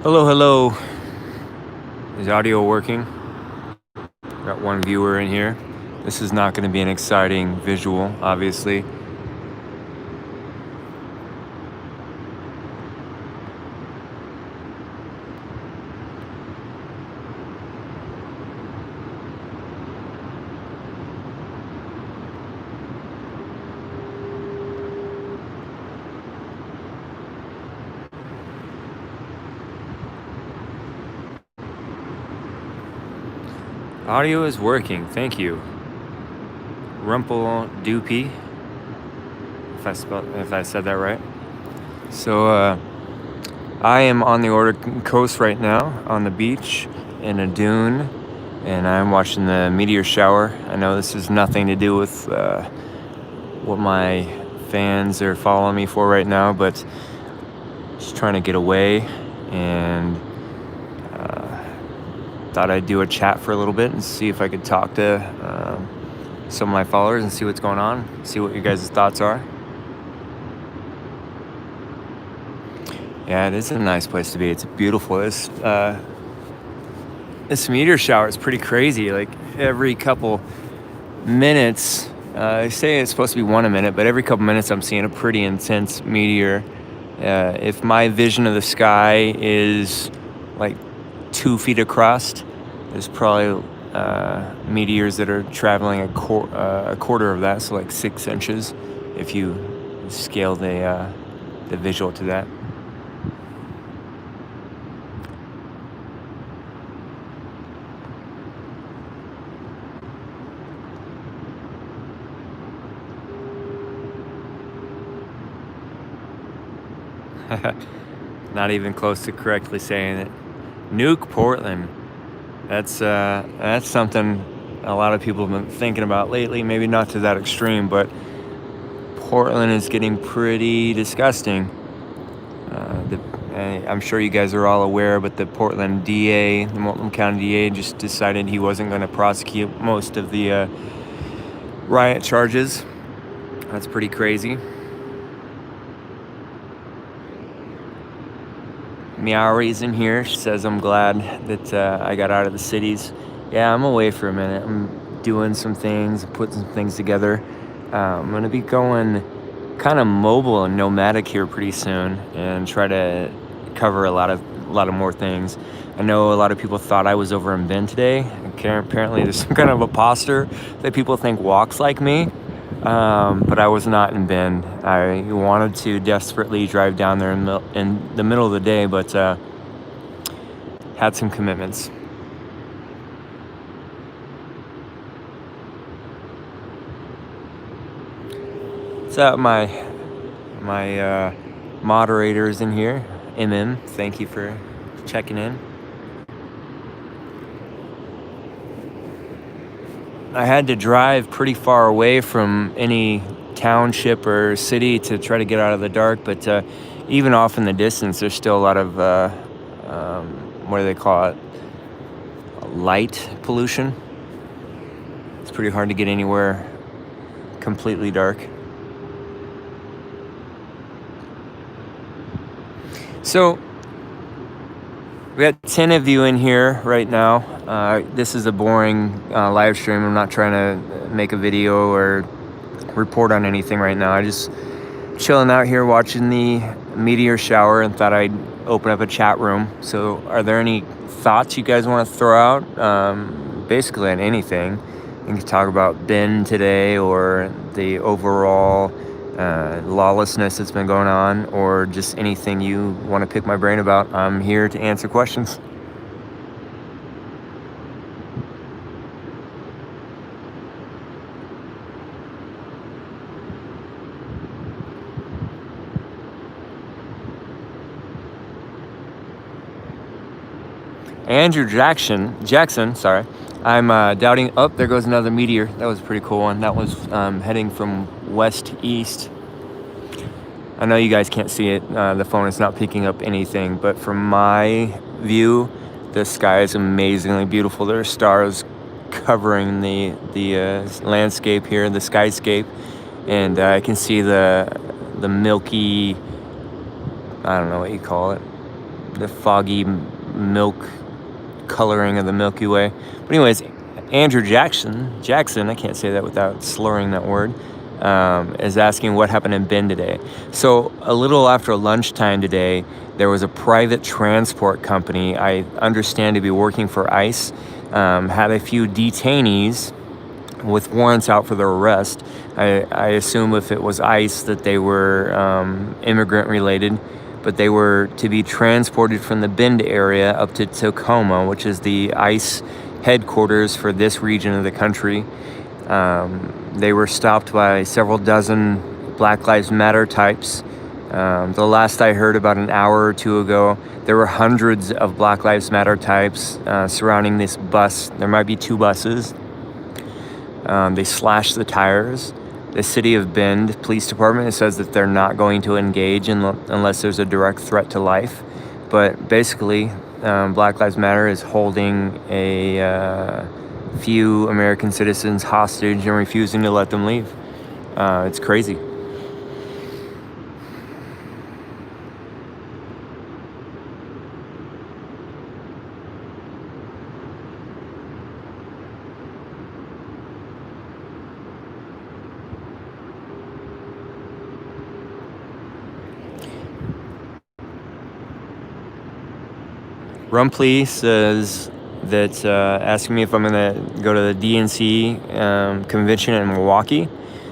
Hello, hello. Is audio working? Got one viewer in here. This is not going to be an exciting visual, obviously. Audio is working, thank you. Rumple Doopy, if I said that right. So, I am on the Oregon coast right now, on the beach, in a dune, and I'm watching the meteor shower. I know this has nothing to do with what my fans are following me for right now, but just trying to get away, and thought I'd do a chat for a little bit and see if I could talk to some of my followers and see what's going on, see what your guys' thoughts are. Yeah, it is a nice place to be. It's beautiful. This meteor shower is pretty crazy. Like every couple minutes, I say it's supposed to be one a minute, but every couple minutes I'm seeing a pretty intense meteor. If my vision of the sky is like 2 feet across, there's probably meteors that are traveling a quarter of that, so like 6 inches, if you scale the visual to that. Not even close to correctly saying it. Nuke Portland. That's something a lot of people have been thinking about lately. Maybe not to that extreme, but Portland is getting pretty disgusting. I'm sure you guys are all aware, but the Portland DA, the Multnomah County DA, just decided he wasn't going to prosecute most of the riot charges. That's pretty crazy. Meowry's in here. She says, I'm glad that I got out of the cities. Yeah, I'm away for a minute. I'm doing some things, putting some things together. I'm going to be going kind of mobile and nomadic here pretty soon and try to cover a lot of more things. I know a lot of people thought I was over in Bend today. Apparently there's some kind of imposter that people think walks like me. But I was not in Bend. I wanted to desperately drive down there in the middle of the day, but had some commitments. What's up, my moderators in here? Thank you for checking in. I had to drive pretty far away from any township or city to try to get out of the dark, but even off in the distance, there's still a lot of, what do they call it? Light pollution. It's pretty hard to get anywhere completely dark. So, we got 10 of you in here right now. This is a boring live stream. I'm not trying to make a video or report on anything right now. I just chilling out here watching the meteor shower and thought I'd open up a chat room. So are there any thoughts you guys want to throw out? Basically on anything. You can talk about Ben today or the overall lawlessness that's been going on, or just anything you want to pick my brain about. I'm here to answer questions. Andrew Jackson, sorry. I'm doubting. Oh, there goes another meteor. That was a pretty cool one. That was heading from west to east. I know you guys can't see it. The phone is not picking up anything, but from my view, the sky is amazingly beautiful. There are stars covering the landscape here, the skyscape, and I can see the milky, I don't know what you call it, the foggy milk coloring of the Milky Way. But anyways, Andrew Jackson, I can't say that without slurring that word, is asking what happened in Bend today. So a little after lunchtime today, there was a private transport company, I understand to be working for ICE, had a few detainees with warrants out for their arrest. I assume if it was ICE that they were immigrant related, but they were to be transported from the Bend area up to Tacoma, which is the ICE headquarters for this region of the country. They were stopped by several dozen Black Lives Matter types. The last I heard, about an hour or two ago, there were hundreds of Black Lives Matter types surrounding this bus. There might be 2 buses. They slashed the tires. The city of Bend Police Department says that they're not going to engage unless there's a direct threat to life. But basically, Black Lives Matter is holding a few American citizens hostage and refusing to let them leave. It's crazy. Rumpley says that asking me if I'm going to go to the DNC convention in Milwaukee.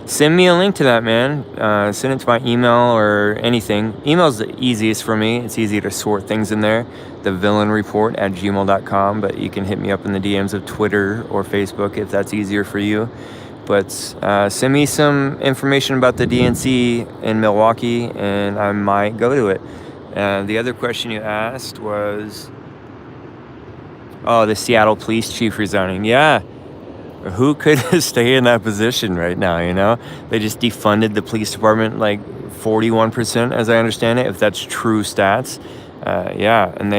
Send me a link to that, man. Send it to my email or anything. Email's the easiest for me. It's easy to sort things in there. The villainreport@gmail.com, but you can hit me up in the DMs of Twitter or Facebook if that's easier for you. But send me some information about the DNC in Milwaukee, and I might go to it. The other question you asked was, the Seattle police chief resigning. Yeah, who could stay in that position right now, you know? They just defunded the police department like 41%, as I understand it, if that's true stats. Yeah, and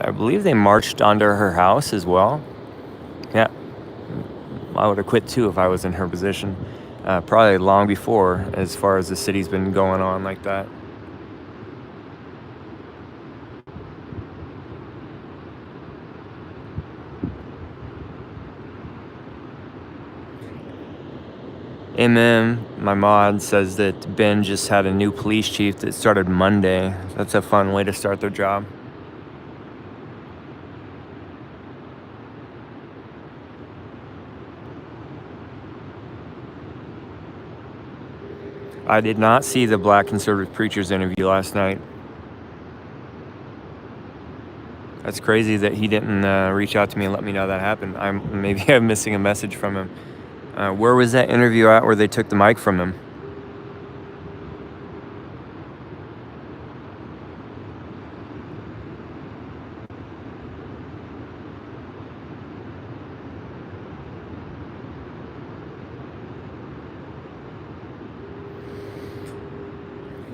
I believe they marched onto her house as well. Yeah, I would have quit too if I was in her position. Probably long before, as far as the city's been going on like that. My mod, says that Ben just had a new police chief that started Monday. That's a fun way to start their job. I did not see the Black conservative preacher's interview last night. That's crazy that he didn't reach out to me and let me know that happened. Maybe I'm missing a message from him. Where was that interview at where they took the mic from him?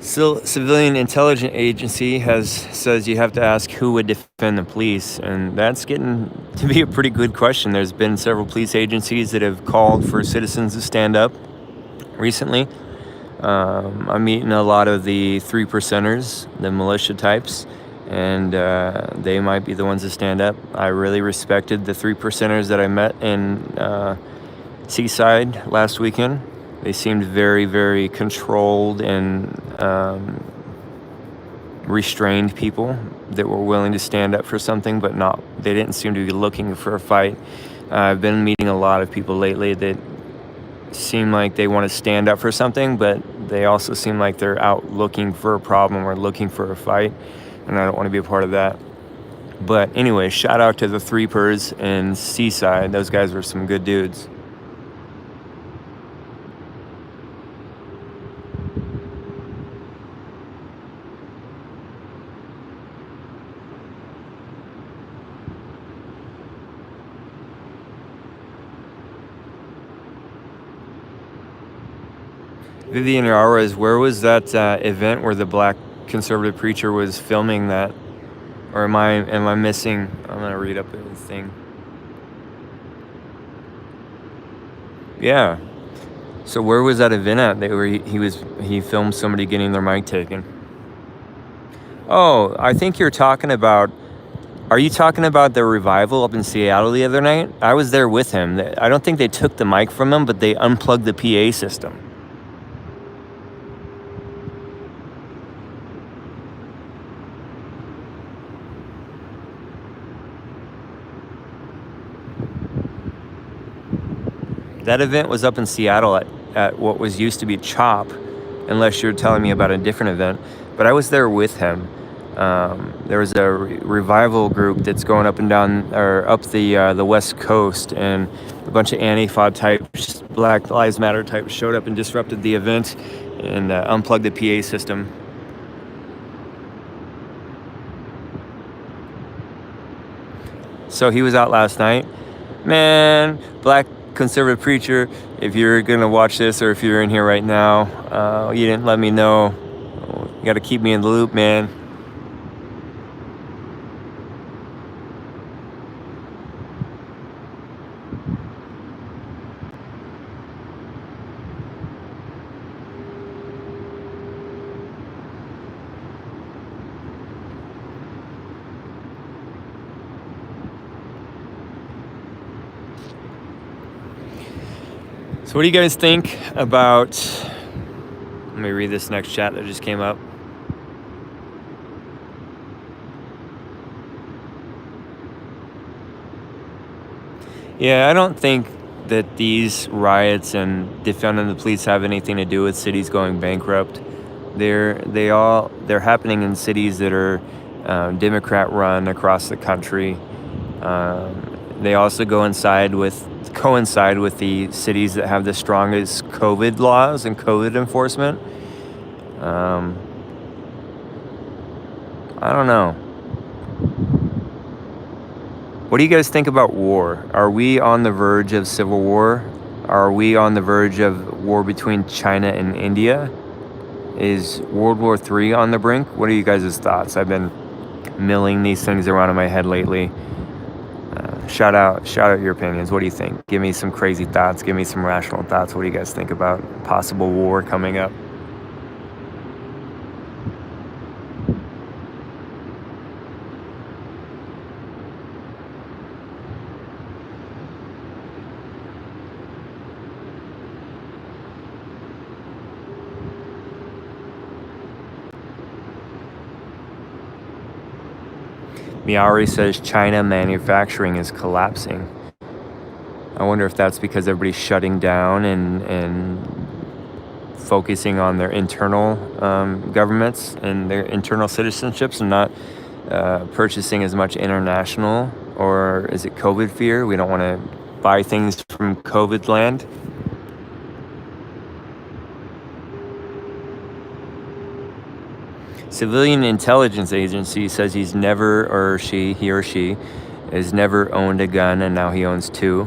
Civilian Intelligence Agency says you have to ask who would defend the police, and that's getting to be a pretty good question. There's been several police agencies that have called for citizens to stand up recently. I'm meeting a lot of the 3%ers, the militia types, and they might be the ones to stand up. I really respected the 3%ers that I met in Seaside last weekend. They seemed very, very controlled and restrained people that were willing to stand up for something, but they didn't seem to be looking for a fight. I've been meeting a lot of people lately that seem like they want to stand up for something, but they also seem like they're out looking for a problem or looking for a fight, and I don't want to be a part of that. But anyway, shout out to the 3pers in Seaside. Those guys were some good dudes. Vivian Yarwes, where was that event where the Black conservative preacher was filming that? Or am I missing? I'm gonna read up the thing. Yeah. So where was that event at? He filmed somebody getting their mic taken. Oh, I think you're talking about. Are you talking about the revival up in Seattle the other night? I was there with him. I don't think they took the mic from him, but they unplugged the PA system. That event was up in Seattle at what was used to be CHOP, unless you're telling me about a different event. But I was there with him. There was a revival group that's going up and down, or up the West Coast, and a bunch of Antifa types, Black Lives Matter types, showed up and disrupted the event and unplugged the PA system. So he was out last night. Man, black conservative preacher, if you're gonna watch this or if you're in here right now, you didn't let me know. You gotta keep me in the loop, man. So what do you guys think about, let me read this next chat that just came up. Yeah, I don't think that these riots and defunding the police have anything to do with cities going bankrupt. They're happening in cities that are Democrat run across the country. They also coincide with the cities that have the strongest COVID laws and COVID enforcement. I don't know. What do you guys think about war? Are we on the verge of civil war? Are we on the verge of war between China and India? Is World War III on the brink? What are you guys' thoughts? I've been milling these things around in my head lately. Shout out your opinions. What do you think? Give me some crazy thoughts. Give me some rational thoughts. What do you guys think about possible war coming up? Miari says China manufacturing is collapsing. I wonder if that's because everybody's shutting down and focusing on their internal governments and their internal citizenships and not purchasing as much international. Or is it COVID fear? We don't want to buy things from COVID land. Civilian intelligence agency says he or she has never owned a gun, and now he owns two.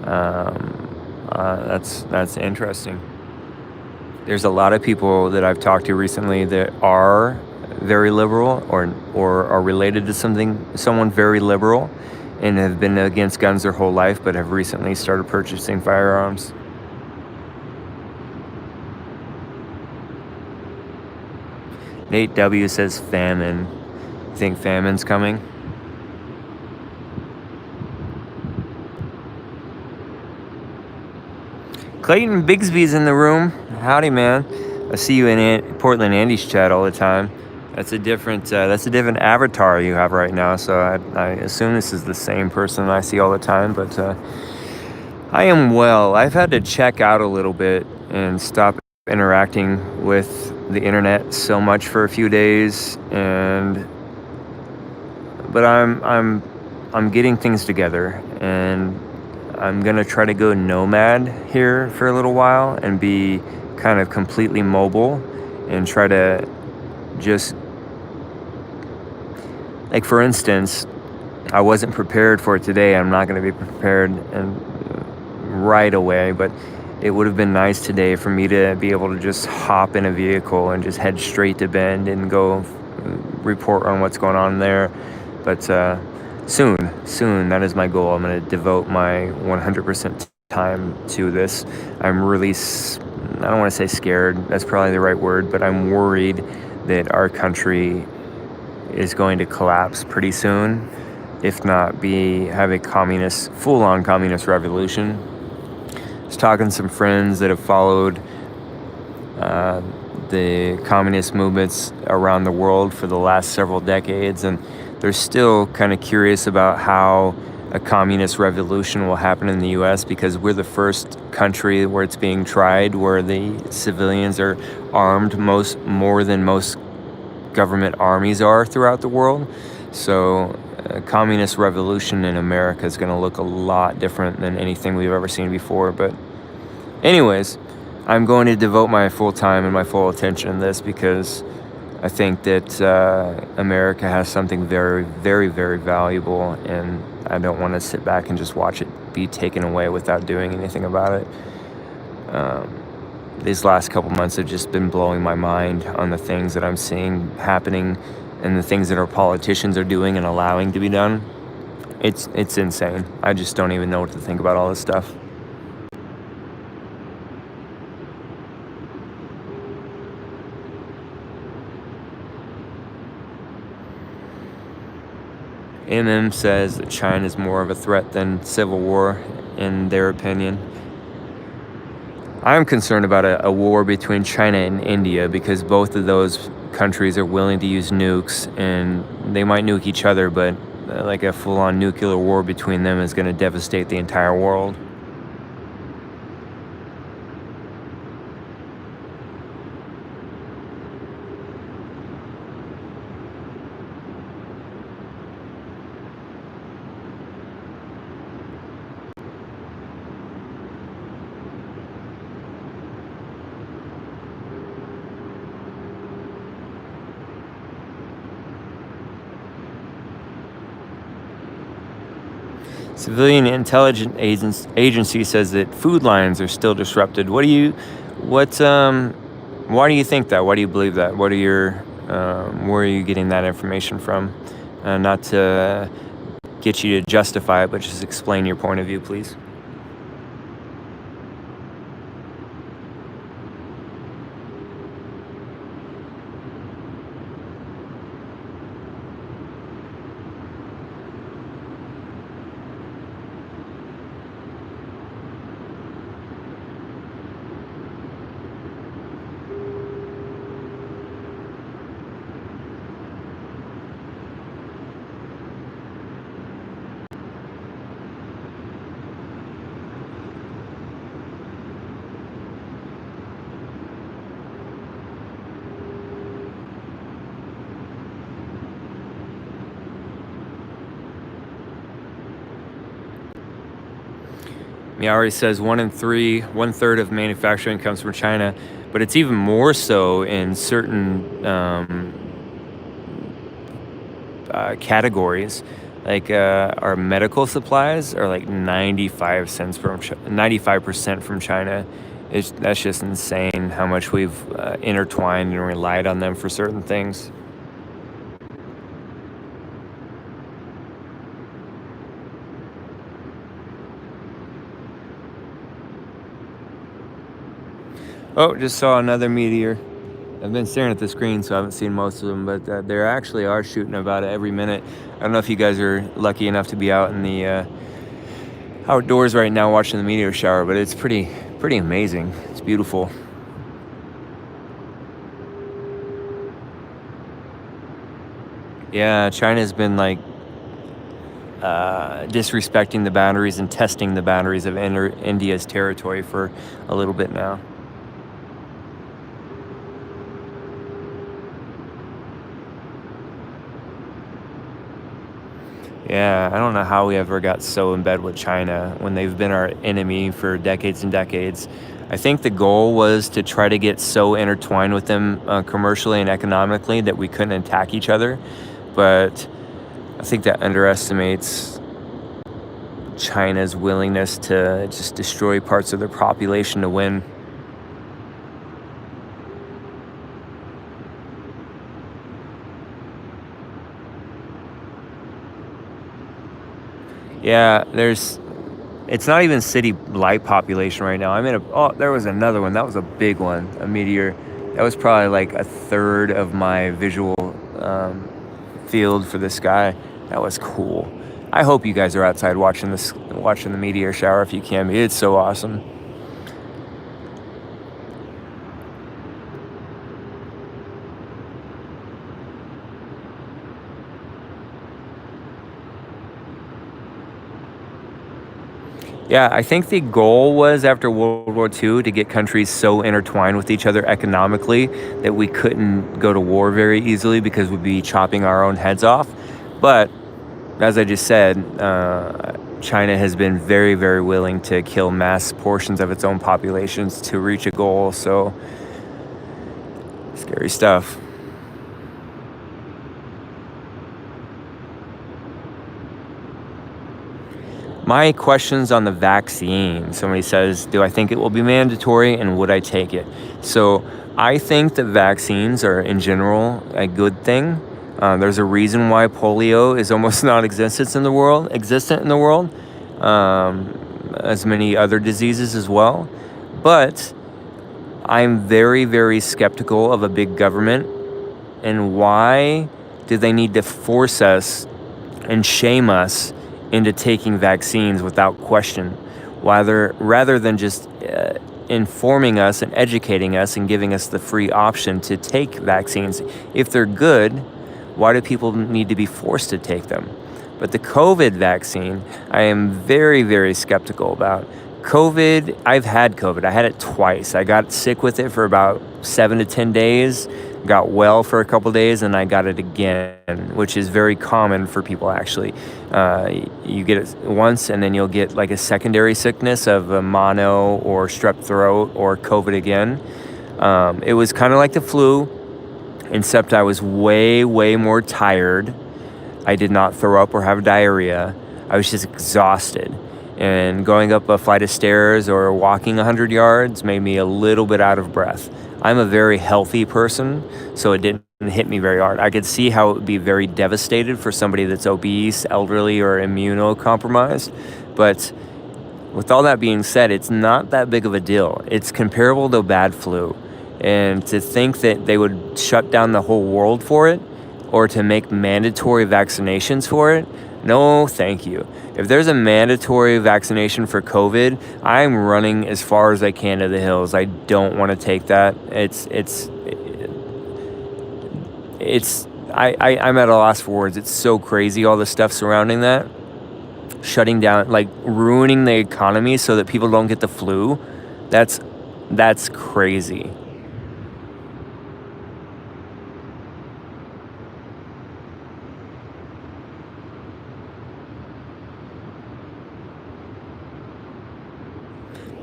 That's interesting. There's a lot of people that I've talked to recently that are very liberal or are related to someone very liberal and have been against guns their whole life, but have recently started purchasing firearms. Nate W says famine. You think famine's coming? Clayton Bigsby's in the room. Howdy, man. I see you in Portland Andy's chat all the time. That's a different avatar you have right now. So I assume this is the same person I see all the time. But I am well. I've had to check out a little bit and stop interacting with the internet so much for a few days, but I'm getting things together, and I'm gonna try to go nomad here for a little while and be kind of completely mobile and try to just, like, for instance, I wasn't prepared for it today. I'm not going to be prepared right away, but it would have been nice today for me to be able to just hop in a vehicle and just head straight to Bend and go report on what's going on there. But soon, that is my goal. I'm going to devote my 100% time to this. I'm really, I don't want to say scared, that's probably the right word, but I'm worried that our country is going to collapse pretty soon, if not have a full-on communist revolution. I was talking to some friends that have followed the communist movements around the world for the last several decades, and they're still kind of curious about how a communist revolution will happen in the US, because we're the first country where it's being tried, where the civilians are armed more than most government armies are throughout the world. So a communist revolution in America is going to look a lot different than anything we've ever seen before. But anyways, I'm going to devote my full time and my full attention to this, because I think that America has something very, very, very valuable, and I don't want to sit back and just watch it be taken away without doing anything about it. These last couple months have just been blowing my mind on the things that I'm seeing happening and the things that our politicians are doing and allowing to be done. It's insane. I just don't even know what to think about all this stuff. says that China is more of a threat than civil war, in their opinion. I'm concerned about a war between China and India, because both of those countries are willing to use nukes, and they might nuke each other, but like a full-on nuclear war between them is going to devastate the entire world. Civilian Intelligence Agency says that food lines are still disrupted. Why do you think that? Why do you believe that? Where are you getting that information from? Not to get you to justify it, but just explain your point of view, please. Meteor says 1 in 3, 1/3 of manufacturing comes from China, but it's even more so in certain categories. Like our medical supplies are like 95% from China. That's just insane how much we've intertwined and relied on them for certain things. Oh, just saw another meteor. I've been staring at the screen, so I haven't seen most of them, but they actually are shooting about every minute. I don't know if you guys are lucky enough to be out in the outdoors right now watching the meteor shower, but it's pretty amazing. It's beautiful. Yeah, China's been like disrespecting the boundaries and testing the boundaries of India's territory for a little bit now. Yeah, I don't know how we ever got so in bed with China when they've been our enemy for decades and decades. I think the goal was to try to get so intertwined with them commercially and economically that we couldn't attack each other. But I think that underestimates China's willingness to just destroy parts of their population to win. Yeah, it's not even city light population right now. There was another one. That was a big one, a meteor. That was probably like a third of my visual field for this guy. That was cool. I hope you guys are outside watching the meteor shower if you can. It's so awesome. Yeah, I think the goal was after World War II to get countries so intertwined with each other economically that we couldn't go to war very easily because we'd be chopping our own heads off. But as I just said, China has been very, very willing to kill mass portions of its own populations to reach a goal. So, scary stuff. My questions on the vaccine. Somebody says, do I think it will be mandatory and would I take it? So I think that vaccines are in general a good thing. There's a reason why polio is almost non-existent in the world, as many other diseases as well. But I'm very, very skeptical of a big government. And why do they need to force us and shame us into taking vaccines without question, rather than just informing us and educating us and giving us the free option to take vaccines? If they're good, why do people need to be forced to take them? But the COVID vaccine, I am very, very skeptical about. COVID, I've had COVID. I had it twice. I got sick with it for about 7 to 10 days, got well for a couple days, and I got it again, which is very common for people actually. You get it once, and then you'll get like a secondary sickness of a mono or strep throat or COVID again. It was kind of like the flu, except I was way, way more tired. I did not throw up or have diarrhea. I was just exhausted. And going up a flight of stairs or walking 100 yards made me a little bit out of breath. I'm a very healthy person, so it didn't hit me very hard. I could see how it would be very devastated for somebody that's obese, elderly, or immunocompromised. But with all that being said, it's not that big of a deal. It's comparable to bad flu. And to think that they would shut down the whole world for it or to make mandatory vaccinations for it, no, thank you. If there's a mandatory vaccination for COVID, I'm running as far as I can to the hills. I don't want to take that. I'm at a loss for words. It's so crazy, all the stuff surrounding that. Shutting down, like ruining the economy so that people don't get the flu. That's crazy.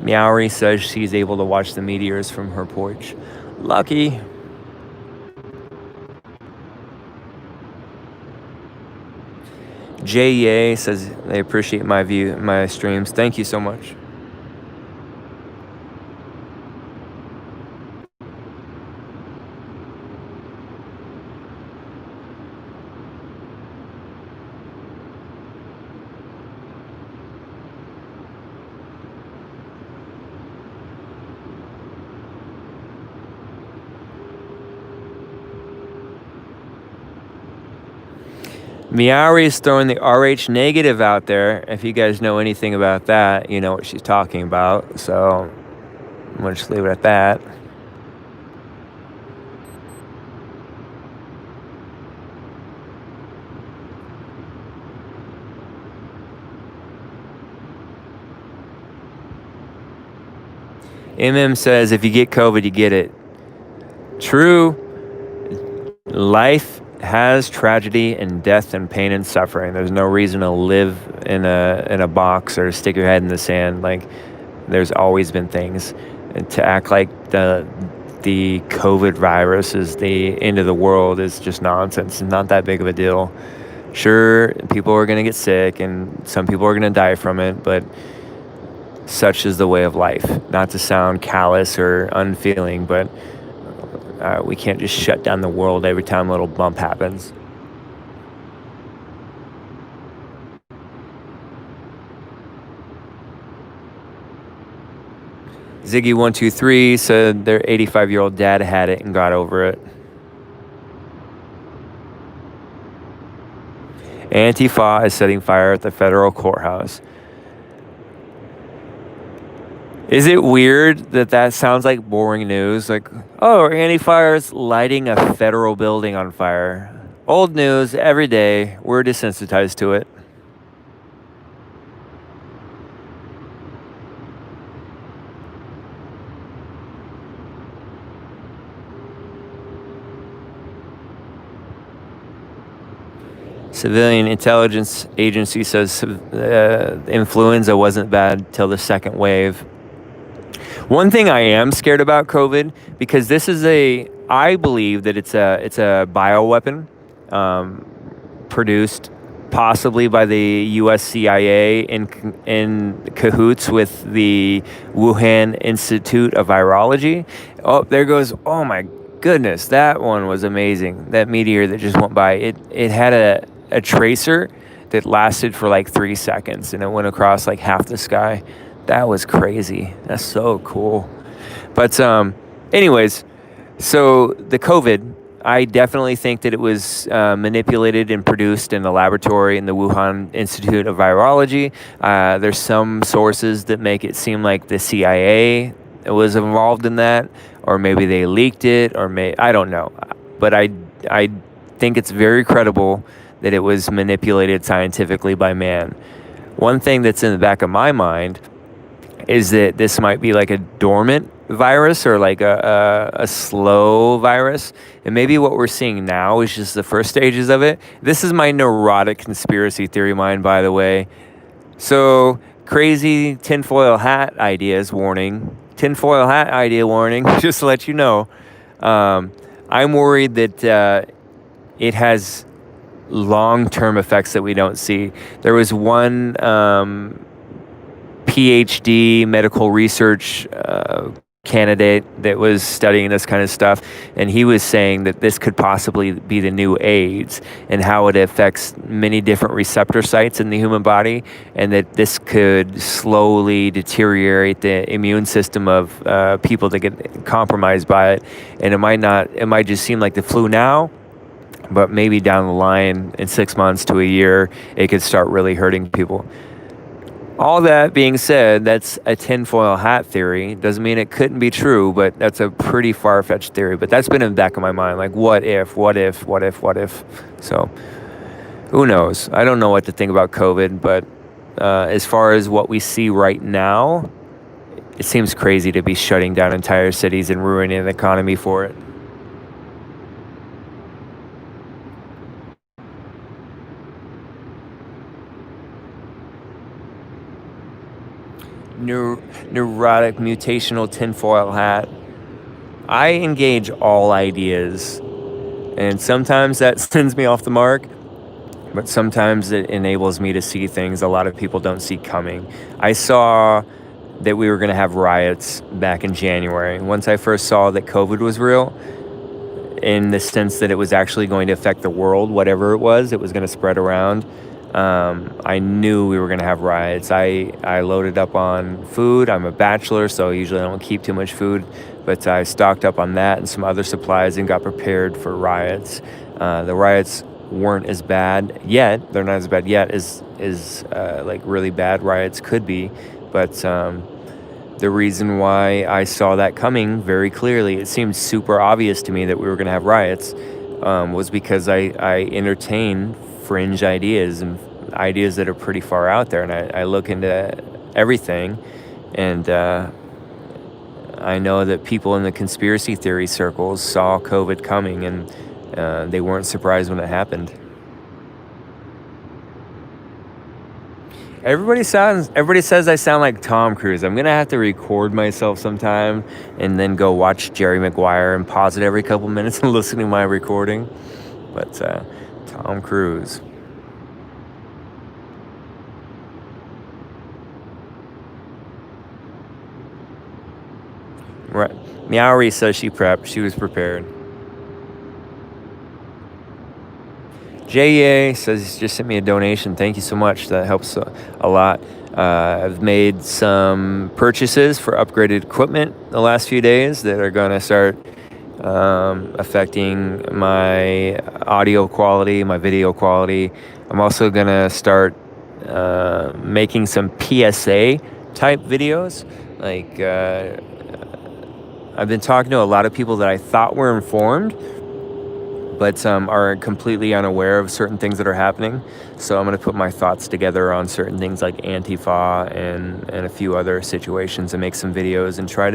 Meowry says she's able to watch the meteors from her porch. Lucky. J.A. says they appreciate my streams. Thank you so much. Meowry is throwing the RH negative out there. If you guys know anything about that, you know what she's talking about. So I'm going to just leave it at that. MM says if you get COVID, you get it. True. Life has tragedy and death and pain and suffering. There's no reason to live in a box or stick your head in the sand. Like, there's always been things. And to act like the COVID virus is the end of the world is just nonsense. It's not that big of a deal. Sure, people are going to get sick and some people are going to die from it, but such is the way of life. Not to sound callous or unfeeling, but we can't just shut down the world every time a little bump happens. Ziggy123 said their 85-year-old dad had it and got over it. Antifa is setting fire at the federal courthouse. Is it weird that that sounds like boring news? Like, oh, Antifa is lighting a federal building on fire. Old news every day. We're desensitized to it. Civilian intelligence agency says influenza wasn't bad till the second wave. One thing I am scared about COVID, because this is I believe that it's a bioweapon produced possibly by the U.S. CIA in cahoots with the Wuhan Institute of Virology. Oh, there goes. Oh my goodness, that one was amazing. That meteor that just went by. It had a tracer that lasted for like 3 seconds, and it went across like half the sky. That was crazy. That's so cool. But anyways, so the COVID, I definitely think that it was manipulated and produced in the laboratory in the Wuhan Institute of Virology. There's some sources that make it seem like the CIA was involved in that, or maybe they leaked it, or I don't know. But I think it's very credible that it was manipulated scientifically by man. One thing that's in the back of my mind is that this might be like a dormant virus, or like a slow virus. And maybe what we're seeing now is just the first stages of it. This is my neurotic conspiracy theory mind, by the way. So, crazy tinfoil hat ideas warning. Tinfoil hat idea warning, just to let you know. I'm worried that it has long-term effects that we don't see. There was one PhD medical research candidate that was studying this kind of stuff, and he was saying that this could possibly be the new AIDS, and how it affects many different receptor sites in the human body, and that this could slowly deteriorate the immune system of people that get compromised by it. And it might just seem like the flu now, but maybe down the line in 6 months to a year, it could start really hurting people. All that being said, that's a tinfoil hat theory. Doesn't mean it couldn't be true, but that's a pretty far-fetched theory. But that's been in the back of my mind. Like, what if? So, who knows? I don't know what to think about COVID, but as far as what we see right now, it seems crazy to be shutting down entire cities and ruining the economy for it. Neurotic mutational tinfoil hat. I engage all ideas, and sometimes that sends me off the mark, but sometimes it enables me to see things a lot of people don't see coming. I saw that we were going to have riots back in January. Once I first saw that COVID was real, in the sense that it was actually going to affect the world, whatever it was going to spread around. I knew we were going to have riots. I loaded up on food. I'm a bachelor, so usually I don't keep too much food, but I stocked up on that and some other supplies and got prepared for riots. The riots weren't as bad yet. They're not as bad yet as like really bad riots could be, but the reason why I saw that coming very clearly, it seemed super obvious to me that we were going to have riots, was because I entertain fringe ideas and ideas that are pretty far out there, and I look into everything, and I know that people in the conspiracy theory circles saw COVID coming, and they weren't surprised when it happened. Everybody says I sound like Tom Cruise. I'm gonna have to record myself sometime and then go watch Jerry Maguire and pause it every couple minutes and listen to my recording. But Tom Cruise. Right. Meowie says she prepped. She was prepared. J.A. says just sent me a donation. Thank you so much. That helps a lot. I've made some purchases for upgraded equipment the last few days that are going to start affecting my audio quality, my video quality. I'm also going to start making some PSA type videos. Like, I've been talking to a lot of people that I thought were informed, but are completely unaware of certain things that are happening. So I'm going to put my thoughts together on certain things like Antifa and a few other situations and make some videos and try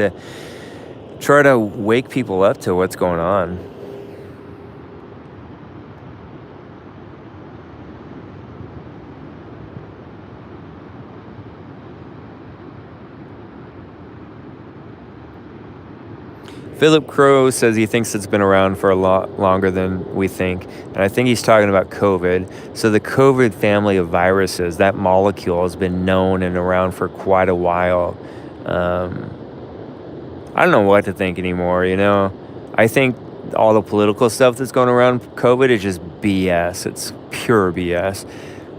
to wake people up to what's going on. Philip Crow says he thinks it's been around for a lot longer than we think. And I think he's talking about COVID. So the COVID family of viruses, that molecule has been known and around for quite a while. I don't know what to think anymore, you know? I think all the political stuff that's going around COVID is just BS. It's pure BS.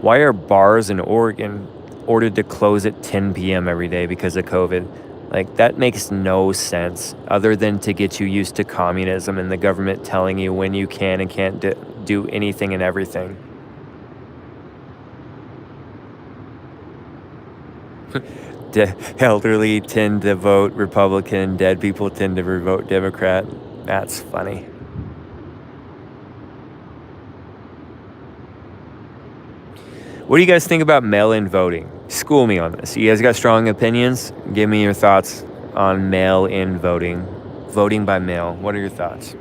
Why are bars in Oregon ordered to close at 10 p.m. every day because of COVID? Like, that makes no sense other than to get you used to communism and the government telling you when you can and can't do anything and everything. Elderly tend to vote Republican, dead people tend to vote Democrat. That's funny. What do you guys think about mail-in voting? School me on this. You guys got strong opinions? Give me your thoughts on mail-in voting. Voting by mail. What are your thoughts?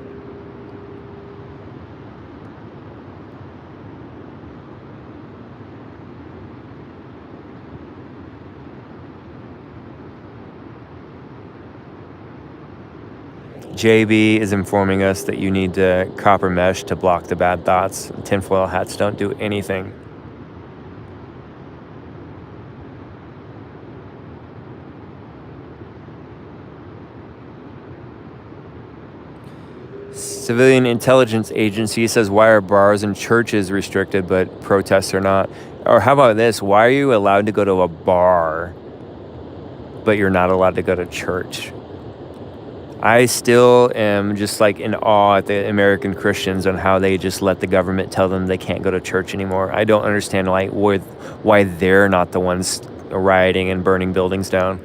JB is informing us that you need to copper mesh to block the bad thoughts. Tinfoil hats don't do anything. Civilian Intelligence Agency says, why are bars and churches restricted but protests are not? Or how about this? Why are you allowed to go to a bar but you're not allowed to go to church? I still am just like in awe at the American Christians on how they just let the government tell them they can't go to church anymore. I don't understand why they're not the ones rioting and burning buildings down.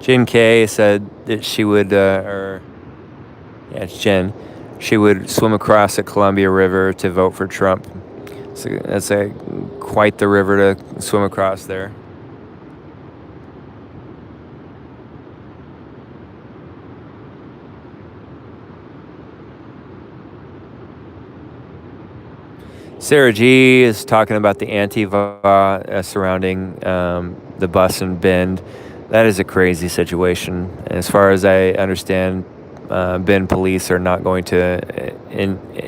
Jen K said that she would, it's Jen, she would swim across the Columbia River to vote for Trump. So that's quite the river to swim across there. Sarah G is talking about the Antifa surrounding the bus in Bend. That is a crazy situation. As far as I understand, Bend police are not going to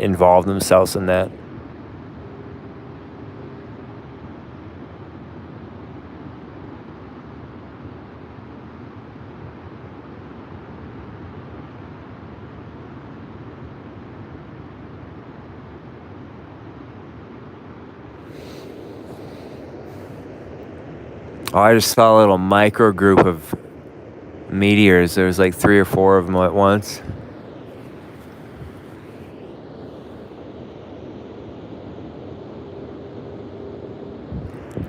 involve themselves in that. Oh, I just saw a little micro group of meteors. There was like 3 or 4 of them at once.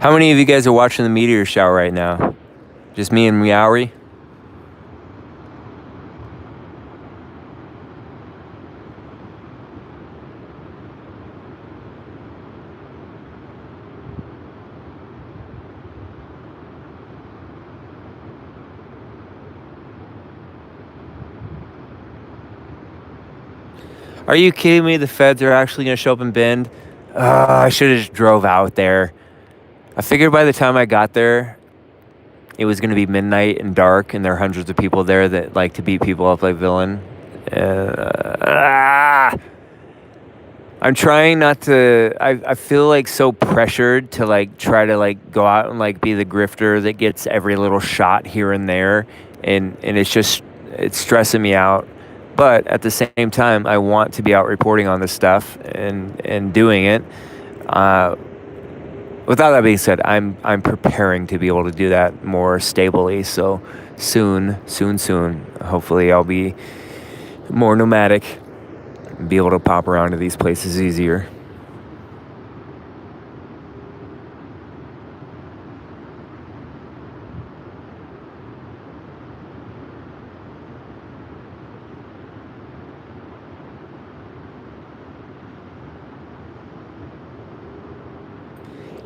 How many of you guys are watching the meteor shower right now? Just me and Meowie? Are you kidding me? The feds are actually going to show up in Bend? I should have just drove out there. I figured by the time I got there, it was going to be midnight and dark, and there are hundreds of people there that like to beat people up like Villain. I'm trying not to. I feel like so pressured to like try to like go out and like be the grifter that gets every little shot here and there, and it's stressing me out. But at the same time, I want to be out reporting on this stuff and doing it. Uh, Without that being said, I'm preparing to be able to do that more stably. So soon, hopefully I'll be more nomadic and be able to pop around to these places easier.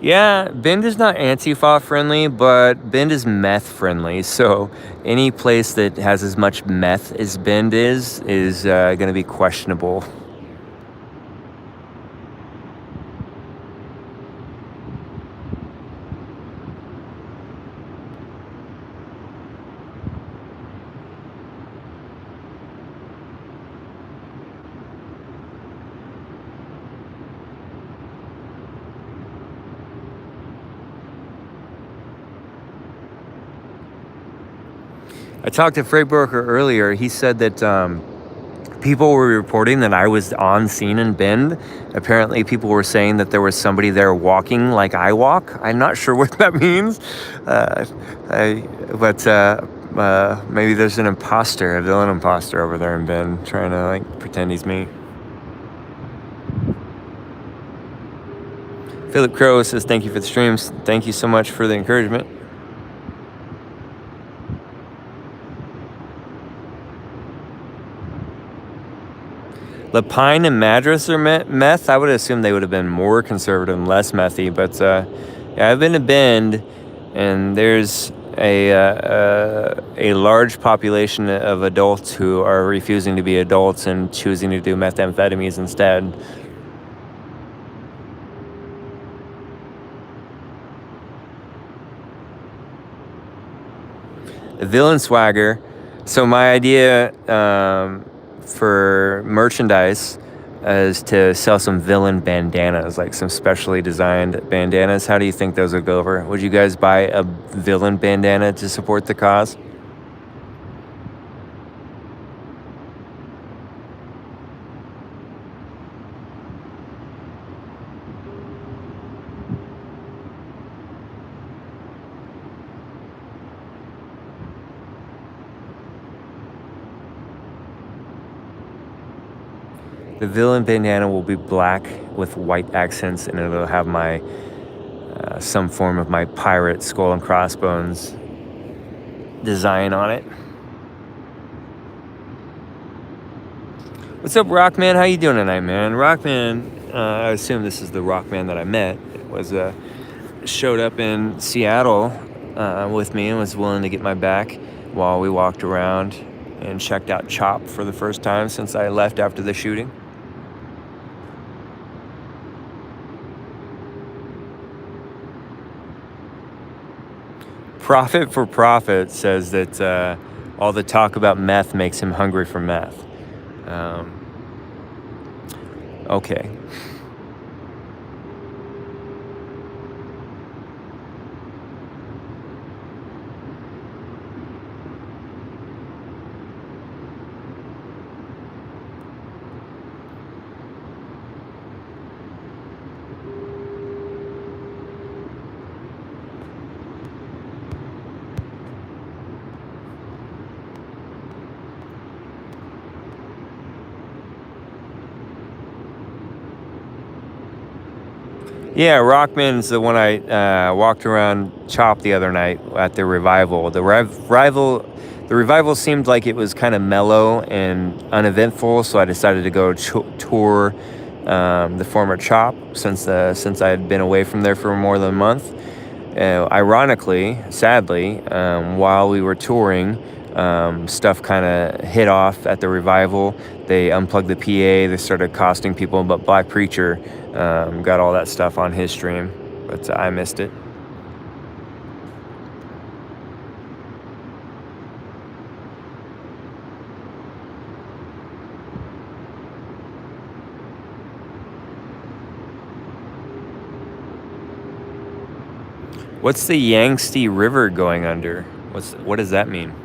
Yeah, Bend is not Antifa friendly, but Bend is meth friendly. So any place that has as much meth as Bend is going to be questionable. I talked to Freight Broker earlier. He said that people were reporting that I was on scene in Bend. Apparently, people were saying that there was somebody there walking like I walk. I'm not sure what that means, uh, but maybe there's an imposter, a villain imposter over there in Bend, trying to like pretend he's me. Philip Crow says, "Thank you for the streams. Thank you so much for the encouragement." Lapine and Madras are meth. I would assume they would have been more conservative and less methy. But yeah, I've been to Bend, and there's a large population of adults who are refusing to be adults and choosing to do methamphetamines instead. Villain swagger. So my idea for merchandise is to sell some villain bandanas, like some specially designed bandanas. How do you think those would go over? Would you guys buy a villain bandana to support the cause? The villain bandana will be black with white accents, and it'll have my some form of my pirate skull and crossbones design on it. What's up, Rockman? How you doing tonight, man? Rockman, I assume this is the Rockman that I met. It was showed up in Seattle with me and was willing to get my back while we walked around and checked out Chop for the first time since I left after the shooting. Profit for Profit says that all the talk about meth makes him hungry for meth. Okay. Yeah, Rockman's the one I walked around Chop the other night at the revival. The revival seemed like it was kind of mellow and uneventful, so I decided to go tour the former Chop since I had been away from there for more than a month. Ironically, sadly, while we were touring, stuff kind of hit off at the revival. They unplugged the PA. They started accosting people, but Black Preacher got all that stuff on his stream, but I missed it. What's the Yangtze River going under? What does that mean?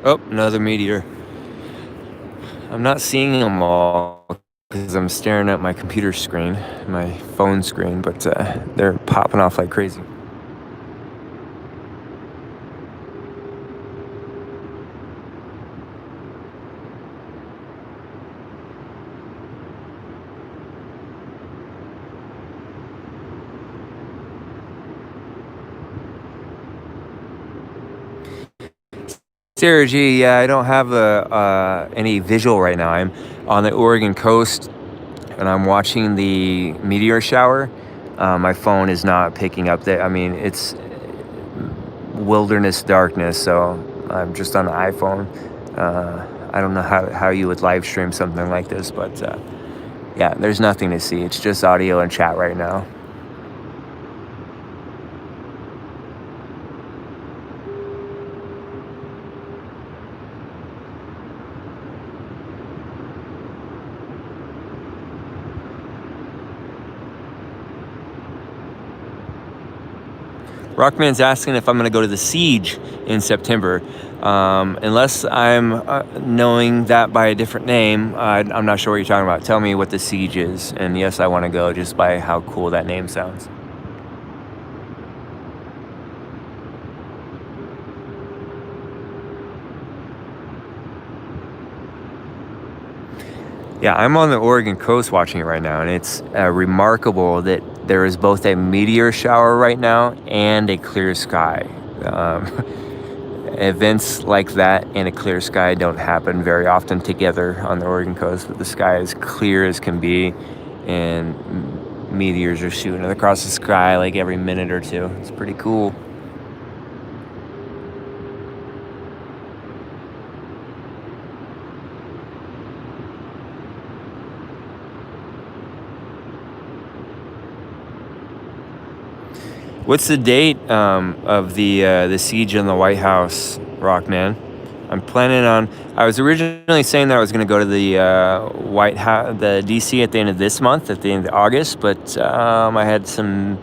Oh, another meteor. I'm not seeing them all because I'm staring at my computer screen, my phone screen, but they're popping off like crazy. Sarah G, yeah, I don't have any visual right now. I'm on the Oregon coast and I'm watching the meteor shower. My phone is not picking up that. I mean, it's wilderness darkness, so I'm just on the iPhone. I don't know how you would live stream something like this, but yeah, there's nothing to see. It's just audio and chat right now. Rockman's asking if I'm going to go to the Siege in September. Unless I'm knowing that by a different name, I'm not sure what you're talking about. Tell me what the Siege is. And yes, I want to go just by how cool that name sounds. Yeah, I'm on the Oregon coast watching it right now, and it's remarkable that there is both a meteor shower right now and a clear sky. Um, Events like that and a clear sky don't happen very often together on the Oregon coast, but the sky is clear as can be, and meteors are shooting across the sky like every minute or two. It's pretty cool. What's the date of the siege in the White House, Rockman? I'm planning on. I was originally saying that I was going to go to the White House, the DC, at the end of this month, at the end of August, but I had some.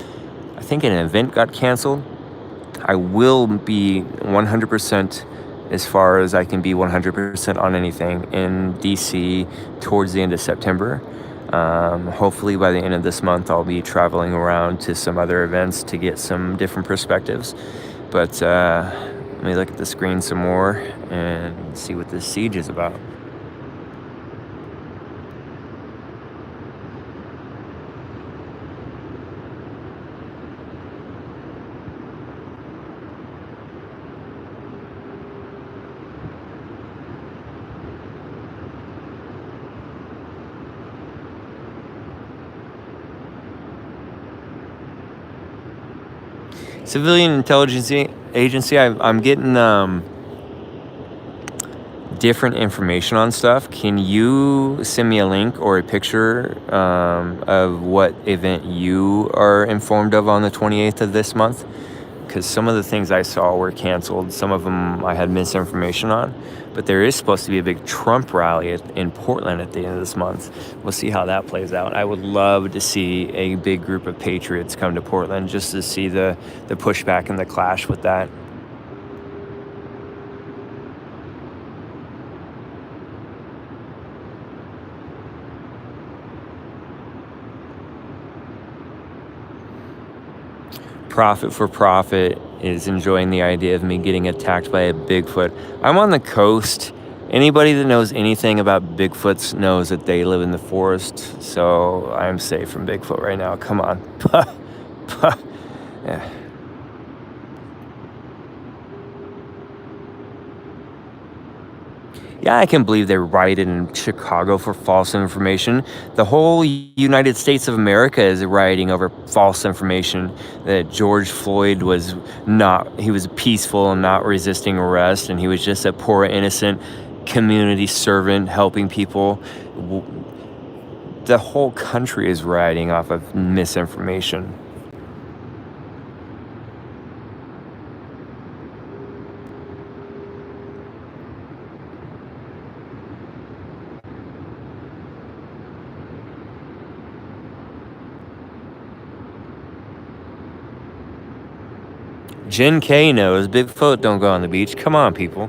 I think an event got canceled. I will be 100% as far as I can be 100% on anything in DC towards the end of September. Hopefully by the end of this month, I'll be traveling around to some other events to get some different perspectives. But let me look at the screen some more and see what this siege is about. Civilian intelligence agency. I'm getting different information on stuff. Can you send me a link or a picture of what event you are informed of on the 28th of this month? Because some of the things I saw were canceled. Some of them I had misinformation on. But there is supposed to be a big Trump rally in Portland at the end of this month. We'll see how that plays out. I would love to see a big group of patriots come to Portland just to see the pushback and the clash with that. Profit for Profit is enjoying the idea of me getting attacked by a Bigfoot. I'm on the coast. Anybody that knows anything about Bigfoots knows that they live in the forest, so I'm safe from Bigfoot right now. Come on. Yeah. Yeah, I can believe they rioted in Chicago for false information. The whole United States of America is rioting over false information that George Floyd was he was peaceful and not resisting arrest, and he was just a poor, innocent community servant helping people. The whole country is rioting off of misinformation. Jen K knows Bigfoot don't go on the beach. Come on, people.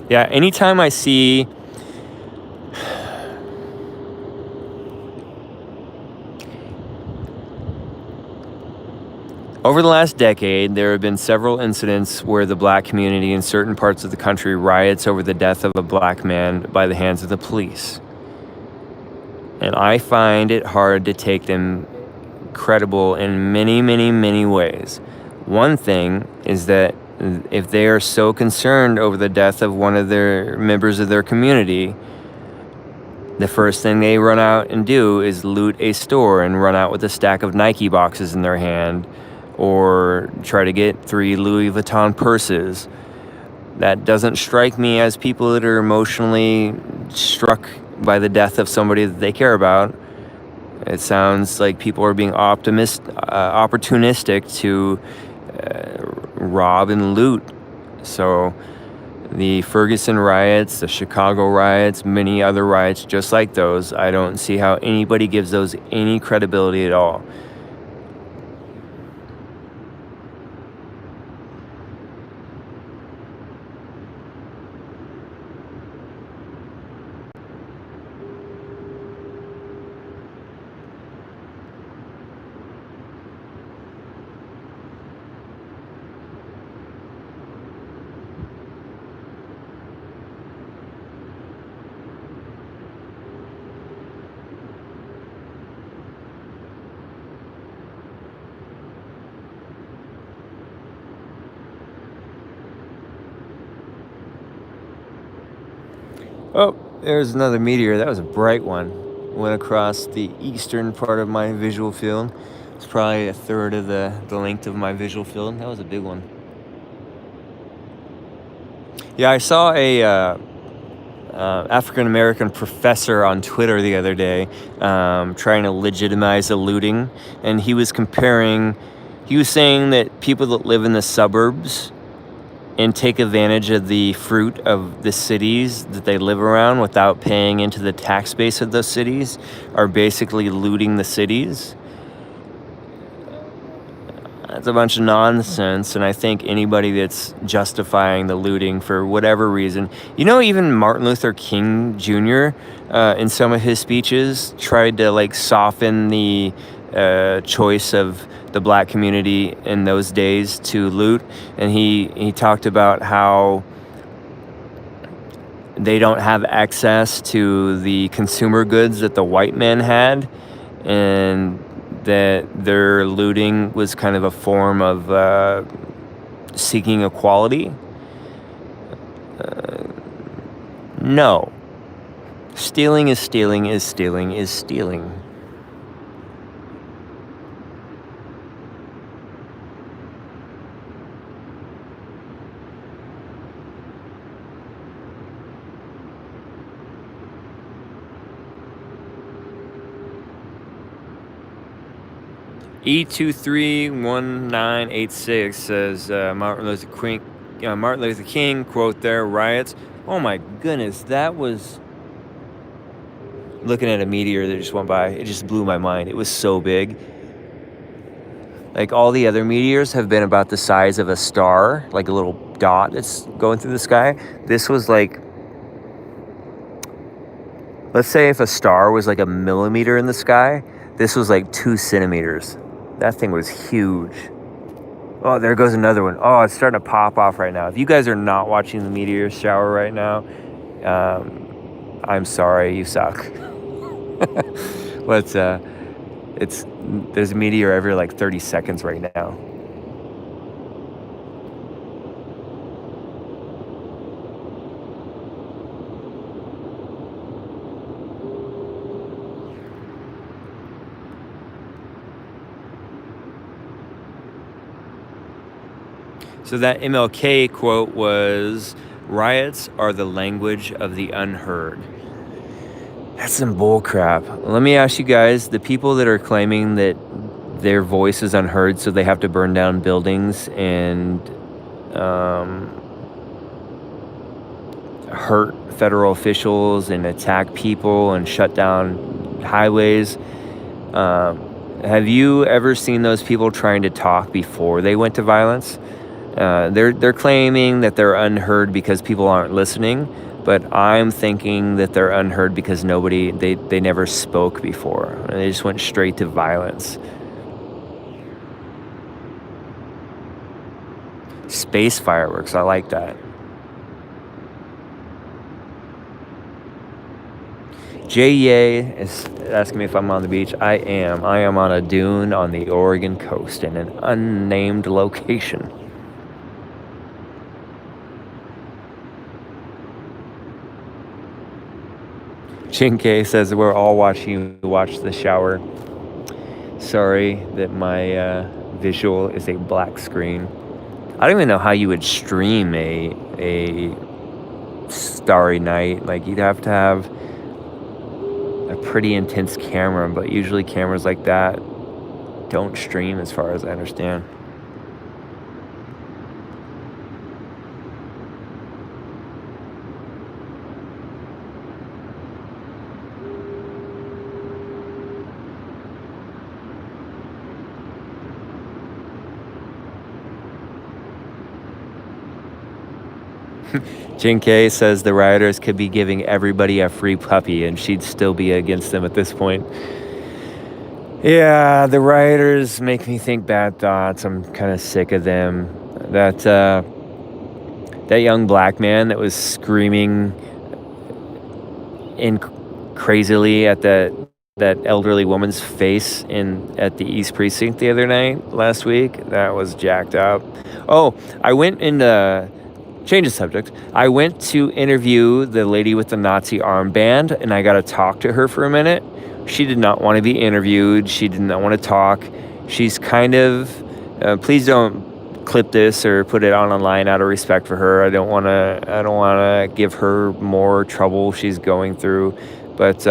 Yeah, anytime I see over the last decade, there have been several incidents where the black community in certain parts of the country riots over the death of a black man by the hands of the police. And I find it hard to take them credible in many, many, many ways. One thing is that if they are so concerned over the death of one of their members of their community, the first thing they run out and do is loot a store and run out with a stack of Nike boxes in their hand, or try to get 3 Louis Vuitton purses. That doesn't strike me as people that are emotionally struck by the death of somebody that they care about. It sounds like people are being opportunistic to rob and loot. So the Ferguson riots, the Chicago riots, many other riots just like those, I don't see how anybody gives those any credibility at all. Oh, there's another meteor. That was a bright one. Went across the eastern part of my visual field. It's probably a third of the length of my visual field. That was a big one. Yeah, I saw a African American professor on Twitter the other day trying to legitimize the looting, and he was saying that people that live in the suburbs and take advantage of the fruit of the cities that they live around without paying into the tax base of those cities are basically looting the cities. That's a bunch of nonsense, and I think anybody that's justifying the looting for whatever reason, even Martin Luther King Jr. In some of his speeches tried to soften the choice of the black community in those days to loot, and he talked about how they don't have access to the consumer goods that the white man had, and that their looting was kind of a form of seeking equality. No. Stealing is stealing is stealing is stealing. E231986 says Martin Luther King quote there, riots. Oh my goodness, that was looking at a meteor that just went by. It just blew my mind. It was so big. Like all the other meteors have been about the size of a star, like a little dot that's going through the sky. This was let's say if a star was like a millimeter in the sky, this was like 2 centimeters. That thing was huge. Oh, there goes another one. Oh, it's starting to pop off right now. If you guys are not watching the meteor shower right now, I'm sorry, you suck. But there's a meteor every 30 seconds right now. So that MLK quote was, "Riots are the language of the unheard." That's some bull crap. Let me ask you guys, the people that are claiming that their voice is unheard, so they have to burn down buildings and hurt federal officials and attack people and shut down highways. Um, have you ever seen those people trying to talk before they went to violence? They're claiming that they're unheard because people aren't listening, but I'm thinking that they're unheard because they never spoke before. They just went straight to violence. Space fireworks, I like that. Jay Ye is asking me if I'm on the beach. I am. I am on a dune on the Oregon coast in an unnamed location. Chinke says we're all watching you watch the shower. Sorry that my visual is a black screen. I don't even know how you would stream a starry night. Like, you'd have to have a pretty intense camera, but usually cameras like that don't stream as far as I understand. Jin K says the rioters could be giving everybody a free puppy and she'd still be against them at this point. Yeah, the rioters make me think bad thoughts. I'm kind of sick of them. That young black man that was screaming in crazily at that elderly woman's face at the East Precinct the other night last week, that was jacked up. Oh, I went into change the subject. I went to interview the lady with the Nazi armband, and I got to talk to her for a minute. She did not want to be interviewed. She did not want to talk. She's kind of, please don't clip this or put it on online out of respect for her. I don't want to give her more trouble she's going through. But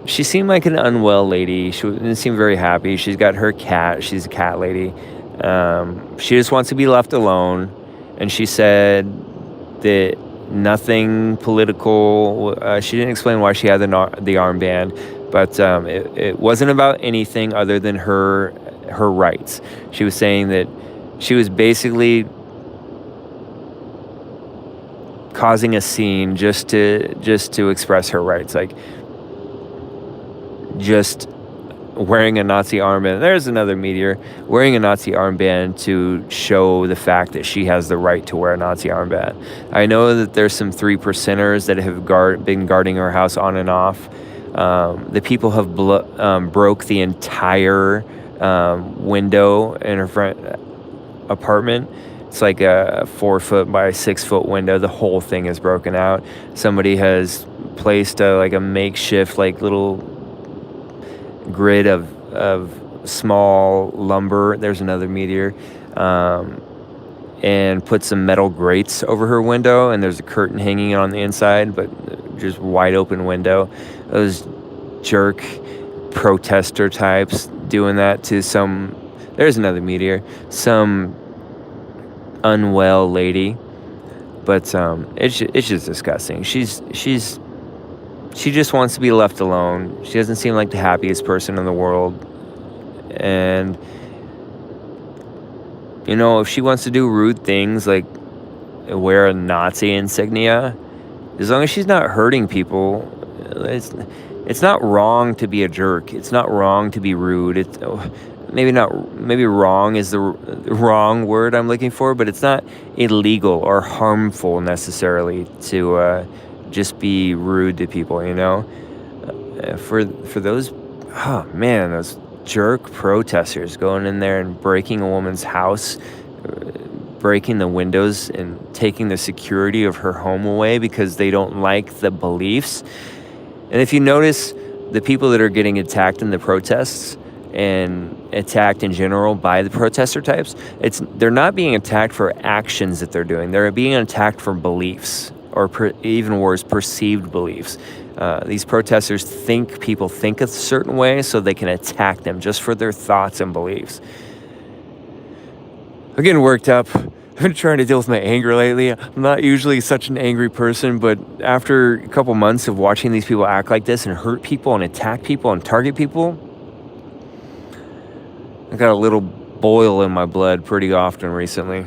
she seemed like an unwell lady. She didn't seem very happy. She's got her cat. She's a cat lady. She just wants to be left alone. And she said that nothing political. She didn't explain why she had the armband, but it wasn't about anything other than her rights. She was saying that she was basically causing a scene just to express her rights, like just wearing a Nazi armband. There's another Meteor. Wearing a Nazi armband to show the fact that she has the right to wear a Nazi armband. I know that there's some 3%ers that have been guarding her house on and off. The people have broke the entire window in her front apartment. It's like a 4-foot by 6-foot window. The whole thing is broken out. Somebody has placed a makeshift little grid of small lumber. There's another Meteor. And put some metal grates over her window, and there's a curtain hanging on the inside, but just wide open window. Those jerk protester types doing that to there's another Meteor, some unwell lady. But it's just disgusting. She just wants to be left alone. She doesn't seem like the happiest person in the world. And, if she wants to do rude things like wear a Nazi insignia, as long as she's not hurting people, it's not wrong to be a jerk. It's not wrong to be rude. Maybe wrong is the wrong word I'm looking for, but it's not illegal or harmful necessarily to just be rude to people, for those, those jerk protesters going in there and breaking a woman's house, breaking the windows and taking the security of her home away because they don't like the beliefs. And if you notice, the people that are getting attacked in the protests and attacked in general by the protester types, they're not being attacked for actions that they're doing. They're being attacked for beliefs, or even worse, perceived beliefs. These protesters think people think a certain way, so they can attack them just for their thoughts and beliefs. I'm getting worked up. I've been trying to deal with my anger lately. I'm not usually such an angry person, but after a couple months of watching these people act like this and hurt people and attack people and target people, I got a little boil in my blood pretty often recently.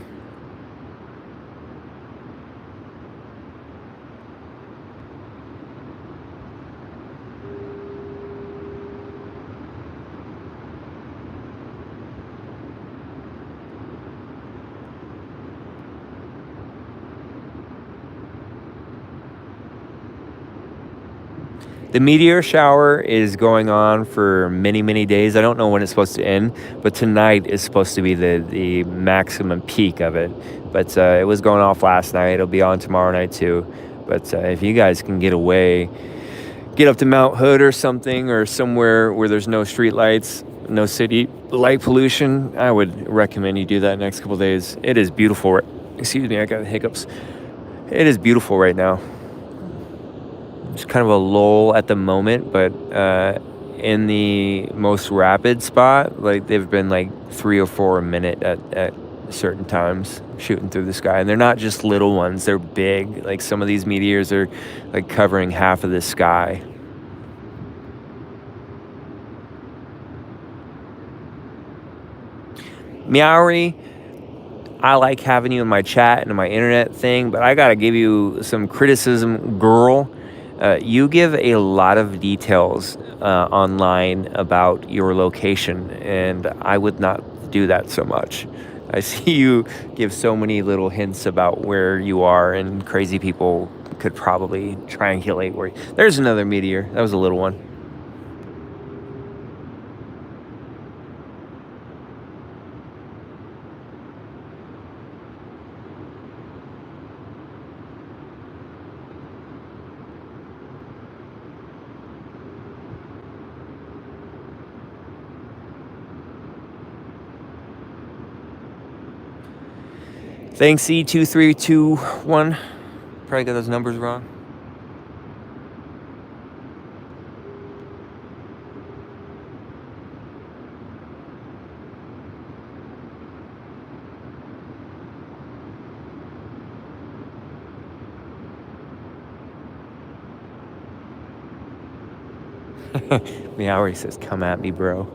The meteor shower is going on for many, many days. I don't know when it's supposed to end, but tonight is supposed to be the maximum peak of it. But it was going off last night. It'll be on tomorrow night too. But if you guys can get away, get up to Mount Hood or something, or somewhere where there's no street lights, no city light pollution, I would recommend you do that next couple days. It is beautiful. Excuse me, I got hiccups. It is beautiful right now. It's kind of a lull at the moment, but in the most rapid spot, like they've been like 3 or 4 a minute at certain times shooting through the sky. And they're not just little ones, they're big. Like some of these meteors are like covering half of the sky. Meowry, I like having you in my chat and in my internet thing, but I gotta give you some criticism, girl. You give a lot of details online about your location, and I would not do that so much. I see you give so many little hints about where you are, and crazy people could probably triangulate where. There's another meteor. That was a little one. Thanks, E2321. Probably got those numbers wrong. Meowy says, "Come at me, bro."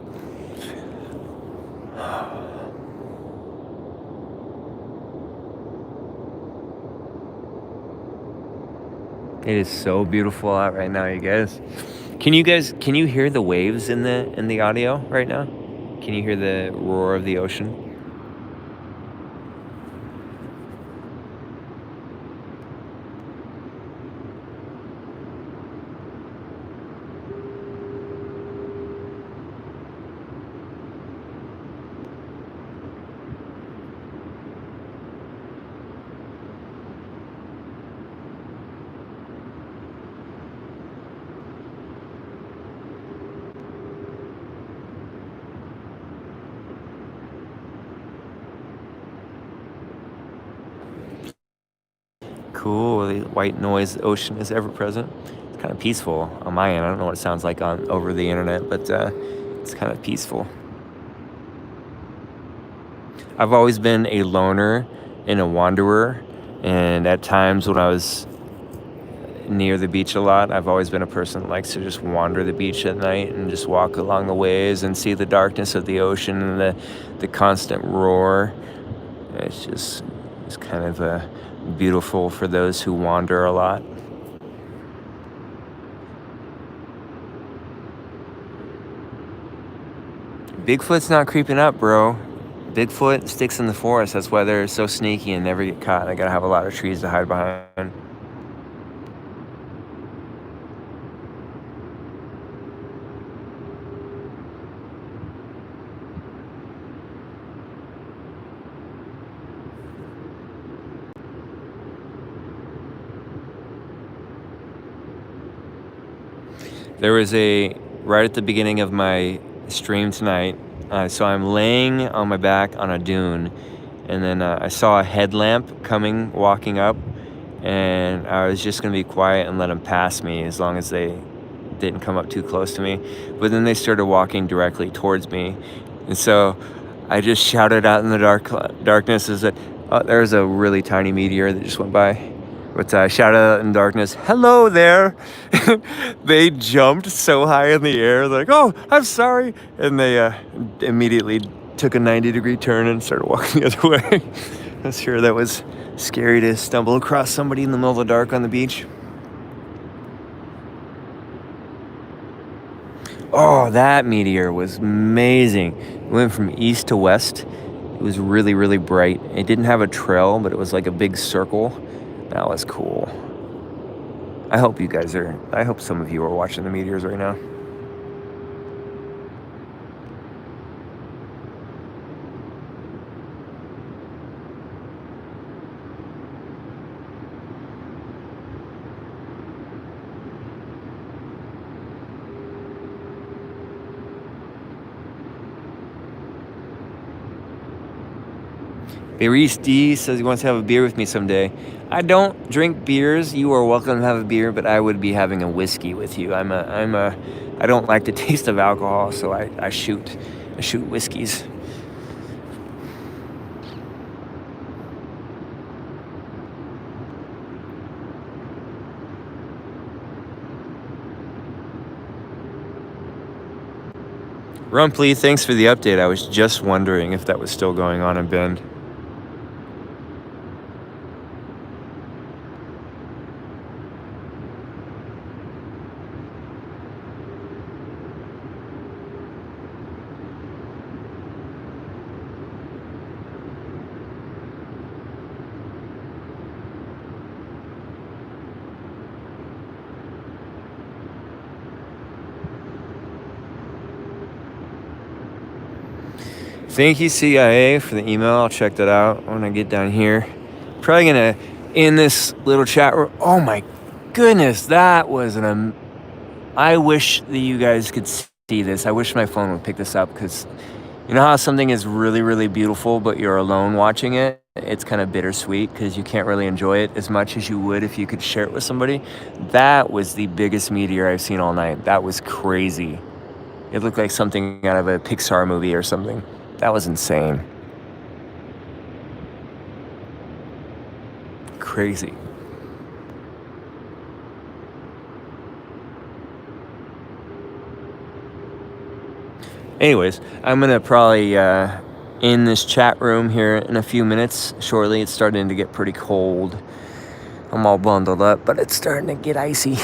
It is so beautiful out right now, you guys. Can you hear the waves in the audio right now? Can you hear the roar of the ocean? Cool. The white noise ocean is ever present. It's kind of peaceful on my end. I don't know what it sounds like on over the internet, but it's kind of peaceful. I've always been a loner and a wanderer, and at times when I was near the beach a lot, I've always been a person that likes to just wander the beach at night and just walk along the waves and see the darkness of the ocean and the constant roar. It's kind of beautiful for those who wander a lot. Bigfoot's not creeping up, bro. Bigfoot sticks in the forest. That's why they're so sneaky and never get caught. They gotta have a lot of trees to hide behind. There was right at the beginning of my stream tonight, so I'm laying on my back on a dune, and then I saw a headlamp walking up, and I was just gonna be quiet and let them pass me as long as they didn't come up too close to me. But then they started walking directly towards me, and so I just shouted out in the darkness, is that Oh, there's a really tiny meteor that just went by. But shout out in darkness, hello there. They jumped so high in the air, they're like, oh, I'm sorry. And they immediately took a 90-degree turn and started walking the other way. I'm sure that was scary to stumble across somebody in the middle of the dark on the beach. Oh, that meteor was amazing. It went from east to west. It was really, really bright. It didn't have a trail, but it was like a big circle. That was cool. I hope some of you are watching the meteors right now. Reese D says he wants to have a beer with me someday. I don't drink beers. You are welcome to have a beer, but I would be having a whiskey with you. I don't like the taste of alcohol, so I shoot whiskeys. Rumpley, thanks for the update. I was just wondering if that was still going on in Bend. Thank you, CIA, for the email. I'll check that out when I get down here. Probably gonna end this little chat room. Oh my goodness, that was I wish that you guys could see this. I wish my phone would pick this up, because you know how something is really, really beautiful, but you're alone watching it? It's kind of bittersweet because you can't really enjoy it as much as you would if you could share it with somebody. That was the biggest meteor I've seen all night. That was crazy. It looked like something out of a Pixar movie or something. That was insane. Crazy. Anyways, I'm gonna probably in this chat room here in a few minutes. Shortly, it's starting to get pretty cold. I'm all bundled up, but it's starting to get icy.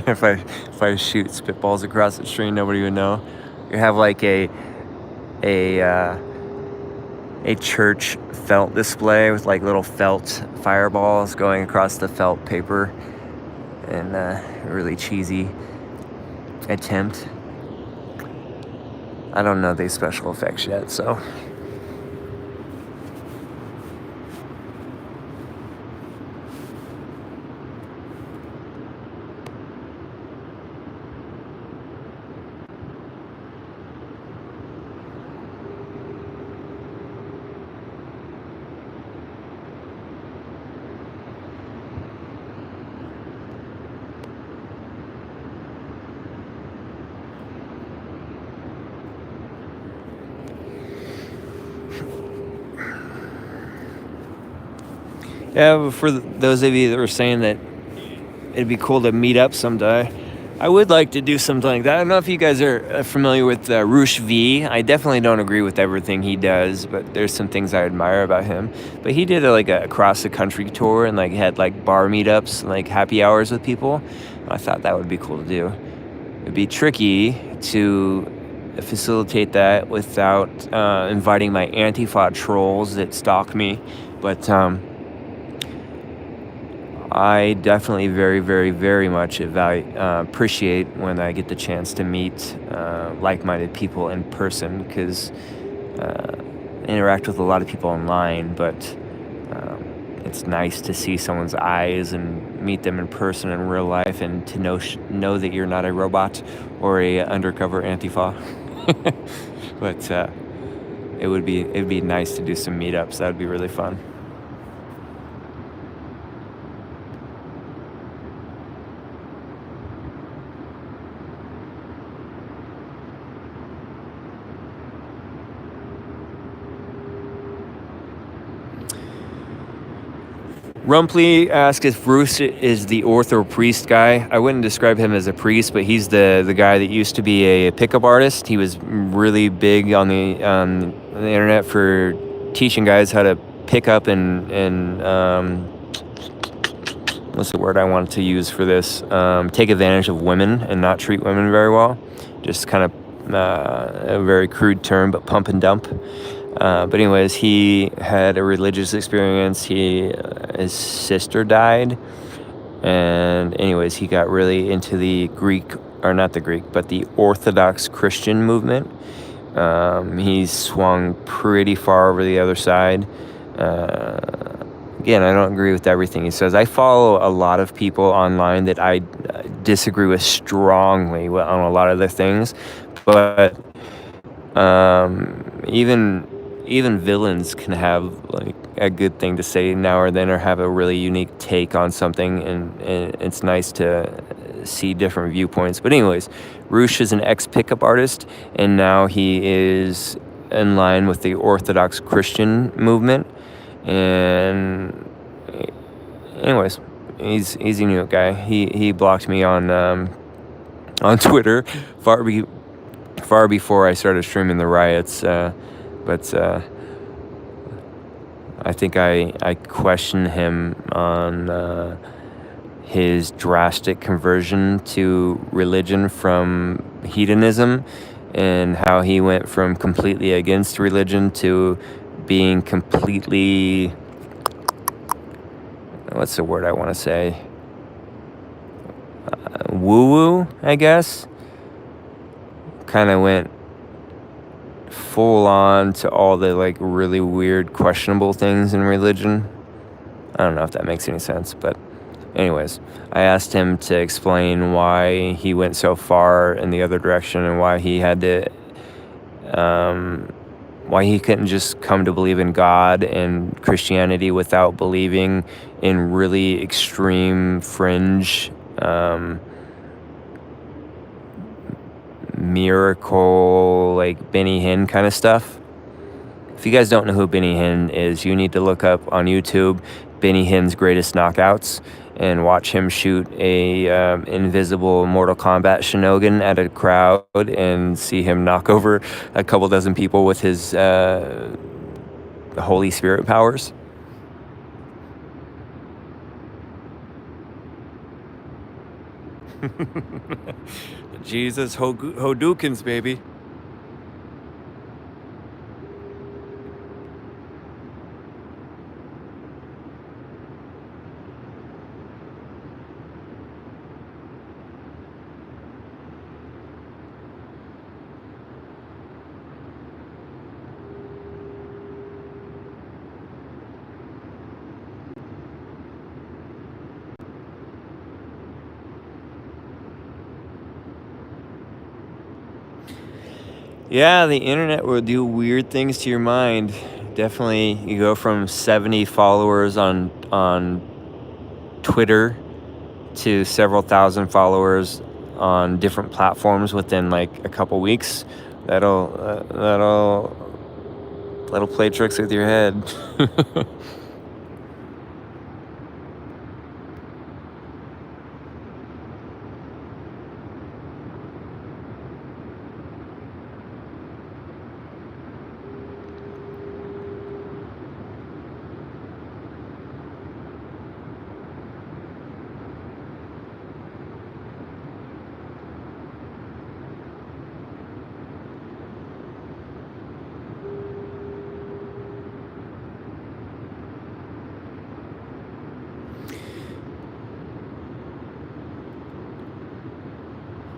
if I shoot spitballs across the stream, nobody would know. You have like a church felt display with like little felt fireballs going across the felt paper, and a really cheesy attempt. I don't know these special effects yet, so. Yeah, for those of you that were saying that it'd be cool to meet up someday, I would like to do something like that. I don't know if you guys are familiar with Roosh V. I definitely don't agree with everything he does, but there's some things I admire about him. But he did a across the country tour and had bar meetups and happy hours with people. I thought that would be cool to do. It'd be tricky to facilitate that without inviting my Antifa trolls that stalk me, but I definitely very, very, very much appreciate when I get the chance to meet like-minded people in person, because I interact with a lot of people online, but it's nice to see someone's eyes and meet them in person in real life, and to know that you're not a robot or a undercover Antifa. But it'd be nice to do some meetups. That would be really fun. Rumpley asked if Bruce is the ortho priest guy. I wouldn't describe him as a priest, but he's the guy that used to be a pickup artist. He was really big on the internet for teaching guys how to pick up and what's the word I want to use for this? Take advantage of women and not treat women very well. Just kind of a very crude term, but pump and dump. But anyways, he had a religious experience. His sister died, and anyways, he got really into the the Orthodox Christian movement. He's swung pretty far over the other side. Again, I don't agree with everything he says. I follow a lot of people online that I disagree with strongly on a lot of the things, but even villains can have like a good thing to say now or then, or have a really unique take on something, and it's nice to see different viewpoints. But anyways, Roosh is an ex-pickup artist, and now he is in line with the Orthodox Christian movement. And anyways, he's a new guy. He blocked me on Twitter far before I started streaming the riots. But I think I questioned him on his drastic conversion to religion from hedonism, and how he went from completely against religion to being completely, what's the word I want to say? Woo-woo, I guess. Kind of went full on to all the like really weird, questionable things in religion. I don't know if that makes any sense, but anyways, I asked him to explain why he went so far in the other direction, and why he had to, why he couldn't just come to believe in God and Christianity without believing in really extreme fringe, miracle, like Benny Hinn kind of stuff. If you guys don't know who Benny Hinn is, you need to look up on YouTube Benny Hinn's Greatest Knockouts and watch him shoot a invisible Mortal Kombat Shinogan at a crowd, and see him knock over a couple dozen people with his Holy Spirit powers. Jesus Hodoukins, baby. Yeah, the internet will do weird things to your mind. Definitely, you go from 70 followers on Twitter to several thousand followers on different platforms within like a couple weeks. That'll play tricks with your head.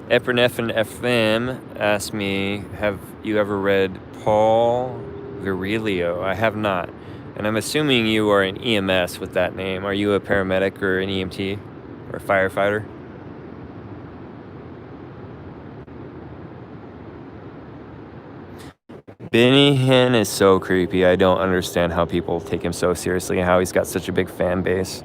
Epernephrine FM asked me, have you ever read Paul Virilio? I have not. And I'm assuming you are an EMS with that name. Are you a paramedic or an EMT or a firefighter? Benny Hinn is so creepy. I don't understand how people take him so seriously and how he's got such a big fan base.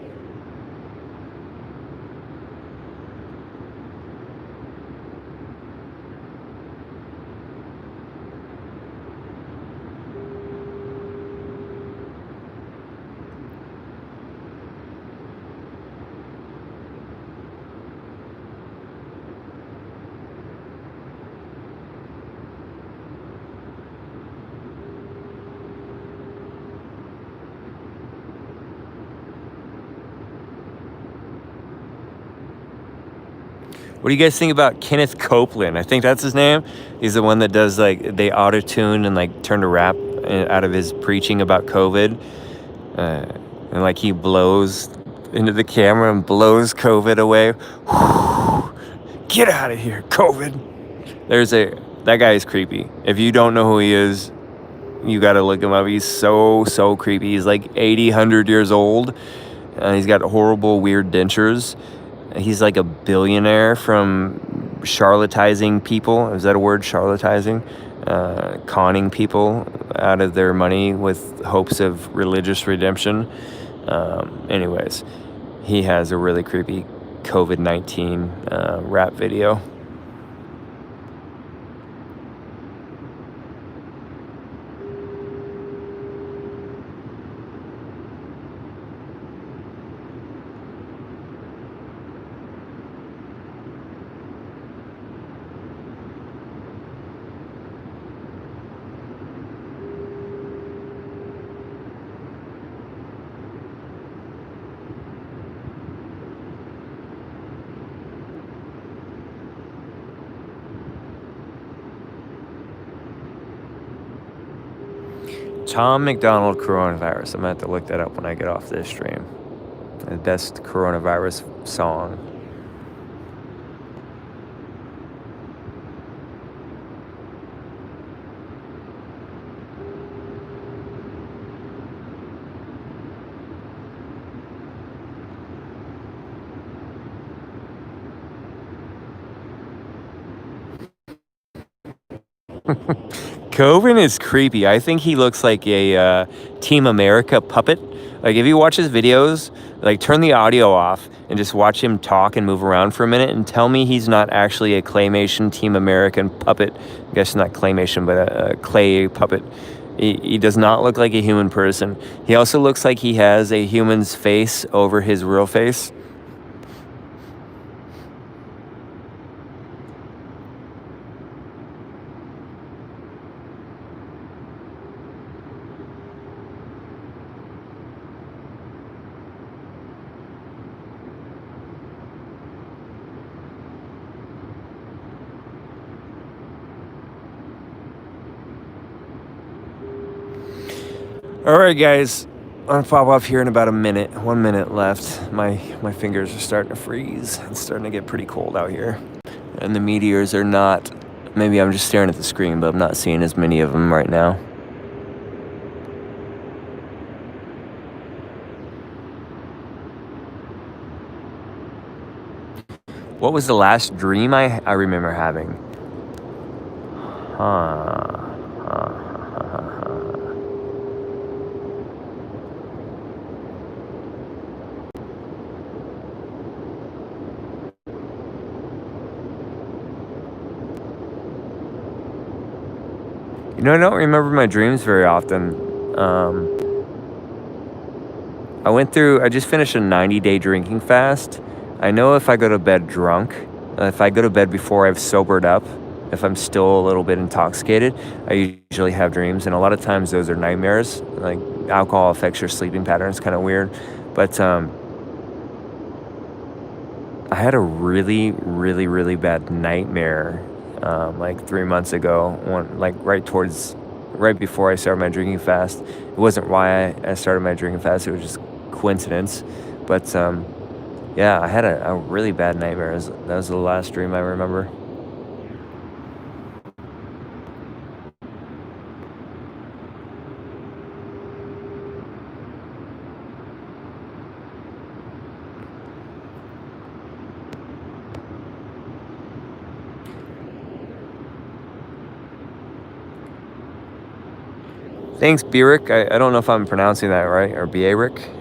What do you guys think about Kenneth Copeland? I think that's his name. He's the one that does like they auto-tune and like turn a rap out of his preaching about COVID. And like he blows into the camera and blows COVID away. Get out of here, COVID. That guy is creepy. If you don't know who he is, you got to look him up. He's so creepy. He's like 80, 100 years old. He's got horrible, weird dentures. He's like a billionaire from charlatizing people. Is that a word, charlatizing? Conning people out of their money with hopes of religious redemption. Anyways, he has a really creepy COVID-19 rap video. Tom McDonald coronavirus. I'm going to have to look that up when I get off this stream. The best coronavirus song. Coven is creepy. I think he looks like a Team America puppet. Like if you watch his videos, like turn the audio off and just watch him talk and move around for a minute and tell me he's not actually a claymation Team American puppet. I guess not claymation, but a clay puppet. He does not look like a human person. He also looks like he has a human's face over his real face. All right, guys, I'm gonna pop off here in about a minute. 1 minute left. My fingers are starting to freeze. It's starting to get pretty cold out here, and the meteors are not. Maybe I'm just staring at the screen, but I'm not seeing as many of them right now. What was the last dream I remember having? You know, I don't remember my dreams very often. I just finished a 90-day drinking fast. I know if I go to bed drunk, if I go to bed before I've sobered up, if I'm still a little bit intoxicated, I usually have dreams. And a lot of times those are nightmares. Like alcohol affects your sleeping patterns, kind of weird. But I had a really bad nightmare like 3 months ago, right before I started my drinking fast. It wasn't why I started my drinking fast, it was just coincidence. But yeah, I had a really bad nightmare. That was the last dream I remember. Thanks, Birik. I don't know if I'm pronouncing that right, or Birik.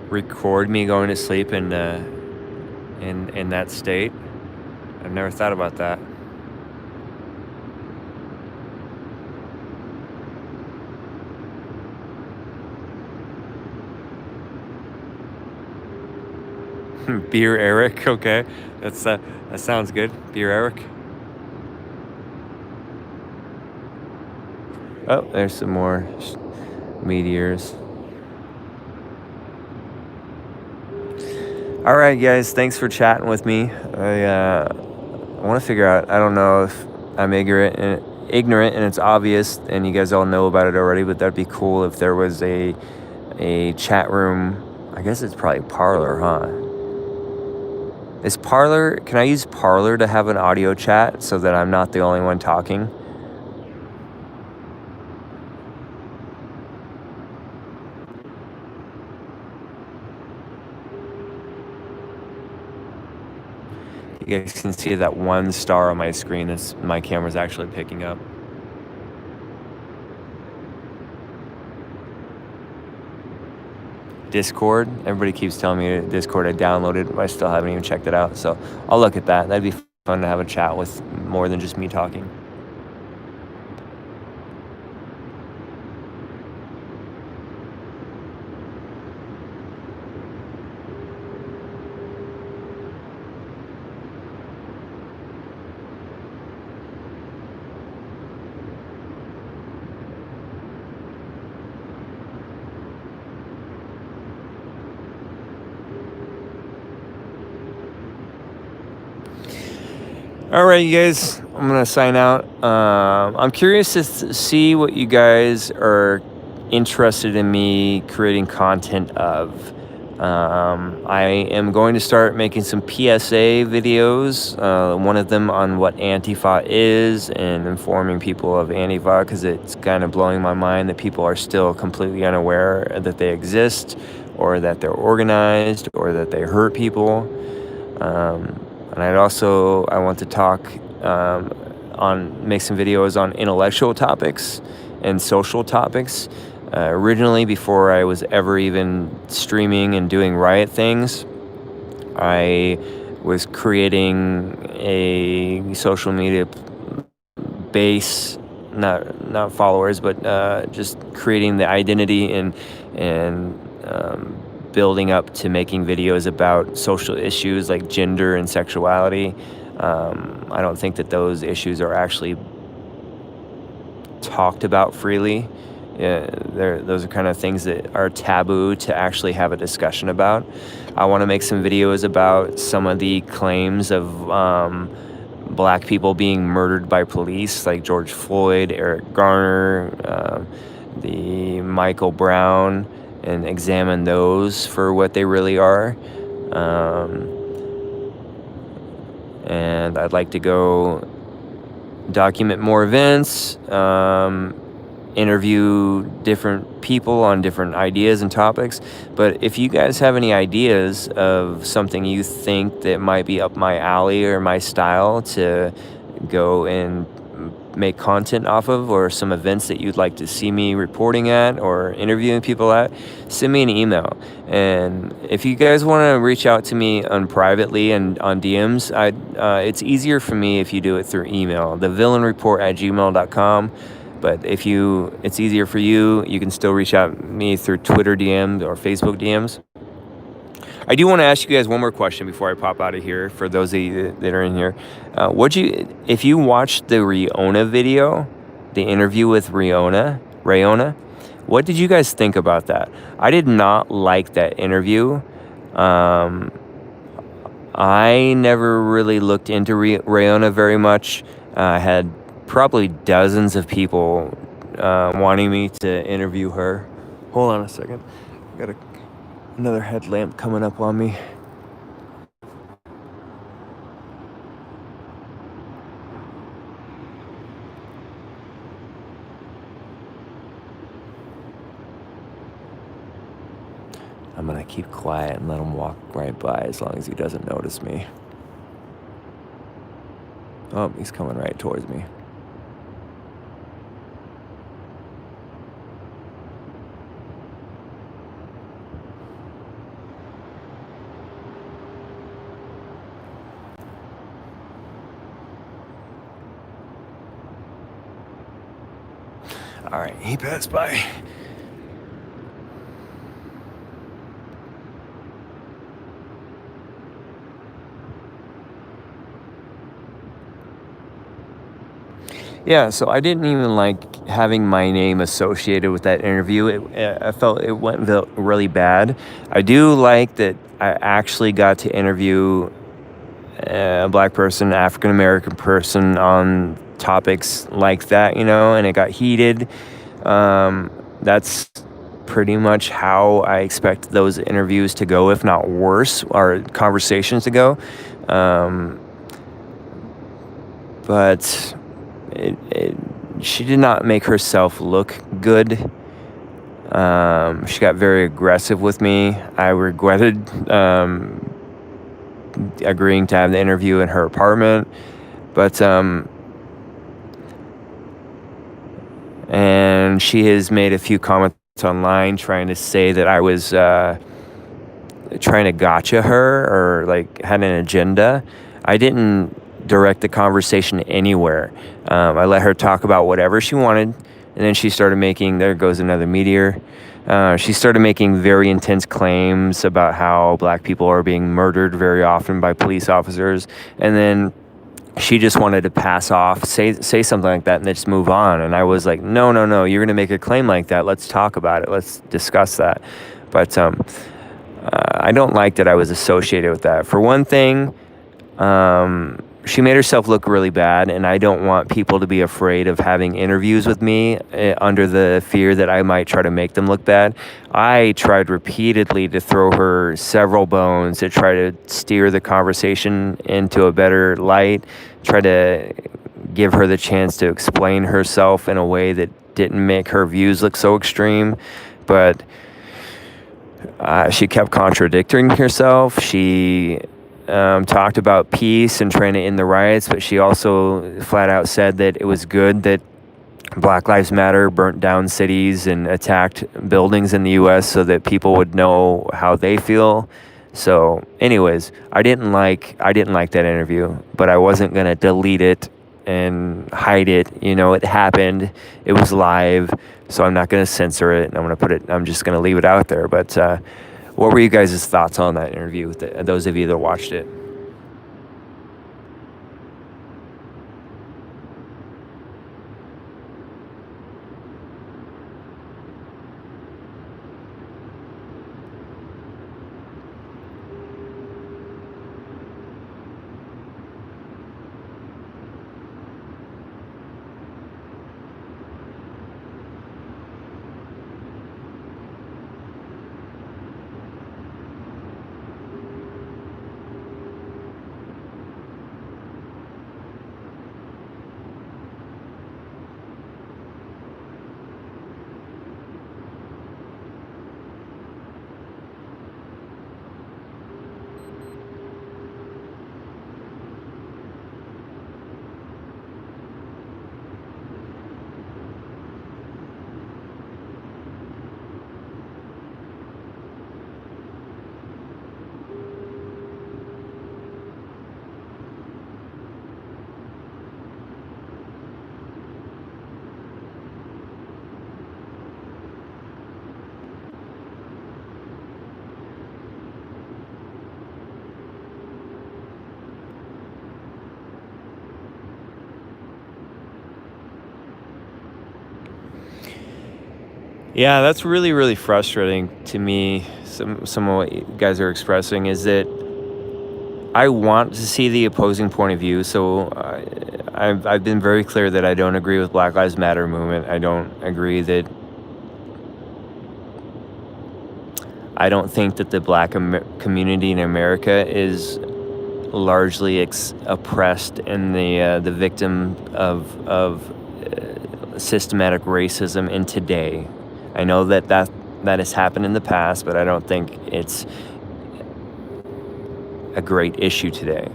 Record me going to sleep in that state. I've never thought about that. Beer Eric, okay. That's that sounds good. Beer Eric. Oh, there's some more meteors. All right, guys, thanks for chatting with me. I want to figure out. I don't know if I'm ignorant and it's obvious, and you guys all know about it already. But that'd be cool if there was a chat room. I guess it's probably Parlor, huh? Is Parlor? Can I use Parlor to have an audio chat so that I'm not the only one talking? You guys can see that one star on my screen. That's my camera's actually picking up. Discord. Everybody keeps telling me Discord I downloaded, but I still haven't even checked it out. So I'll look at that. That'd be fun to have a chat with more than just me talking. All right, you guys, I'm going to sign out. I'm curious to see what you guys are interested in me creating content of. I am going to start making some PSA videos, one of them on what Antifa is and informing people of Antifa, because it's kind of blowing my mind that people are still completely unaware that they exist or that they're organized or that they hurt people. And I want to talk make some videos on intellectual topics and social topics. Originally, before I was ever even streaming and doing riot things, I was creating a social media base, not followers, but just creating the identity and building up to making videos about social issues like gender and sexuality. I don't think that those issues are actually talked about freely. Those are kind of things that are taboo to actually have a discussion about. I want to make some videos about some of the claims of black people being murdered by police, like George Floyd, Eric Garner, the Michael Brown, and examine those for what they really are. And I'd like to go document more events, interview different people on different ideas and topics. But if you guys have any ideas of something you think that might be up my alley or my style to go and make content off of, or some events that you'd like to see me reporting at or interviewing people at, send me an email. And if you guys want to reach out to me privately and on DMs, it's easier for me if you do it through email, thevillainreport@gmail.com. But if it's easier for you, you can still reach out to me through Twitter DMs or Facebook DMs. I do want to ask you guys one more question before I pop out of here. For those of you that are in here, if you watched the Riona video, the interview with Riona, what did you guys think about that? I did not like that interview. I never really looked into Riona very much. I had probably dozens of people wanting me to interview her. Hold on a second. I got another headlamp coming up on me. I'm gonna keep quiet and let him walk right by as long as he doesn't notice me. Oh, he's coming right towards me. All right, he passed by. Yeah, so I didn't even like having my name associated with that interview. I felt it went really bad. I do like that I actually got to interview a black person, African American person on topics like that, and it got heated. That's pretty much how I expect those interviews to go, if not worse, or conversations to go. Um, but she did not make herself look good. She got very aggressive with me. I regretted agreeing to have the interview in her apartment, but and she has made a few comments online trying to say that I was trying to gotcha her or like had an agenda. I didn't direct the conversation anywhere. I let her talk about whatever she wanted, and then she started making, there goes another Meteor. She started making very intense claims about how black people are being murdered very often by police officers, and then she just wanted to pass off, say something like that, and then just move on. And I was like, no, you're gonna make a claim like that. Let's talk about it. Let's discuss that. But I don't like that I was associated with that. For one thing, she made herself look really bad, and I don't want people to be afraid of having interviews with me under the fear that I might try to make them look bad. I tried repeatedly to throw her several bones to try to steer the conversation into a better light, try to give her the chance to explain herself in a way that didn't make her views look so extreme, but she kept contradicting herself. She talked about peace and trying to end the riots, but she also flat out said that it was good that Black Lives Matter burnt down cities and attacked buildings in the U.S. so that people would know how they feel. So, anyways, I didn't like that interview, but I wasn't gonna delete it and hide it. It happened. It was live, so I'm not gonna censor it. I'm just gonna leave it out there. But what were you guys' thoughts on that interview? Those of you that watched it. Yeah, that's really, really frustrating to me. Some of what you guys are expressing is that I want to see the opposing point of view. So I've been very clear that I don't agree with Black Lives Matter movement. I don't think that the black community in America is largely oppressed and the victim of systematic racism in today. I know that has happened in the past, but I don't think it's a great issue today.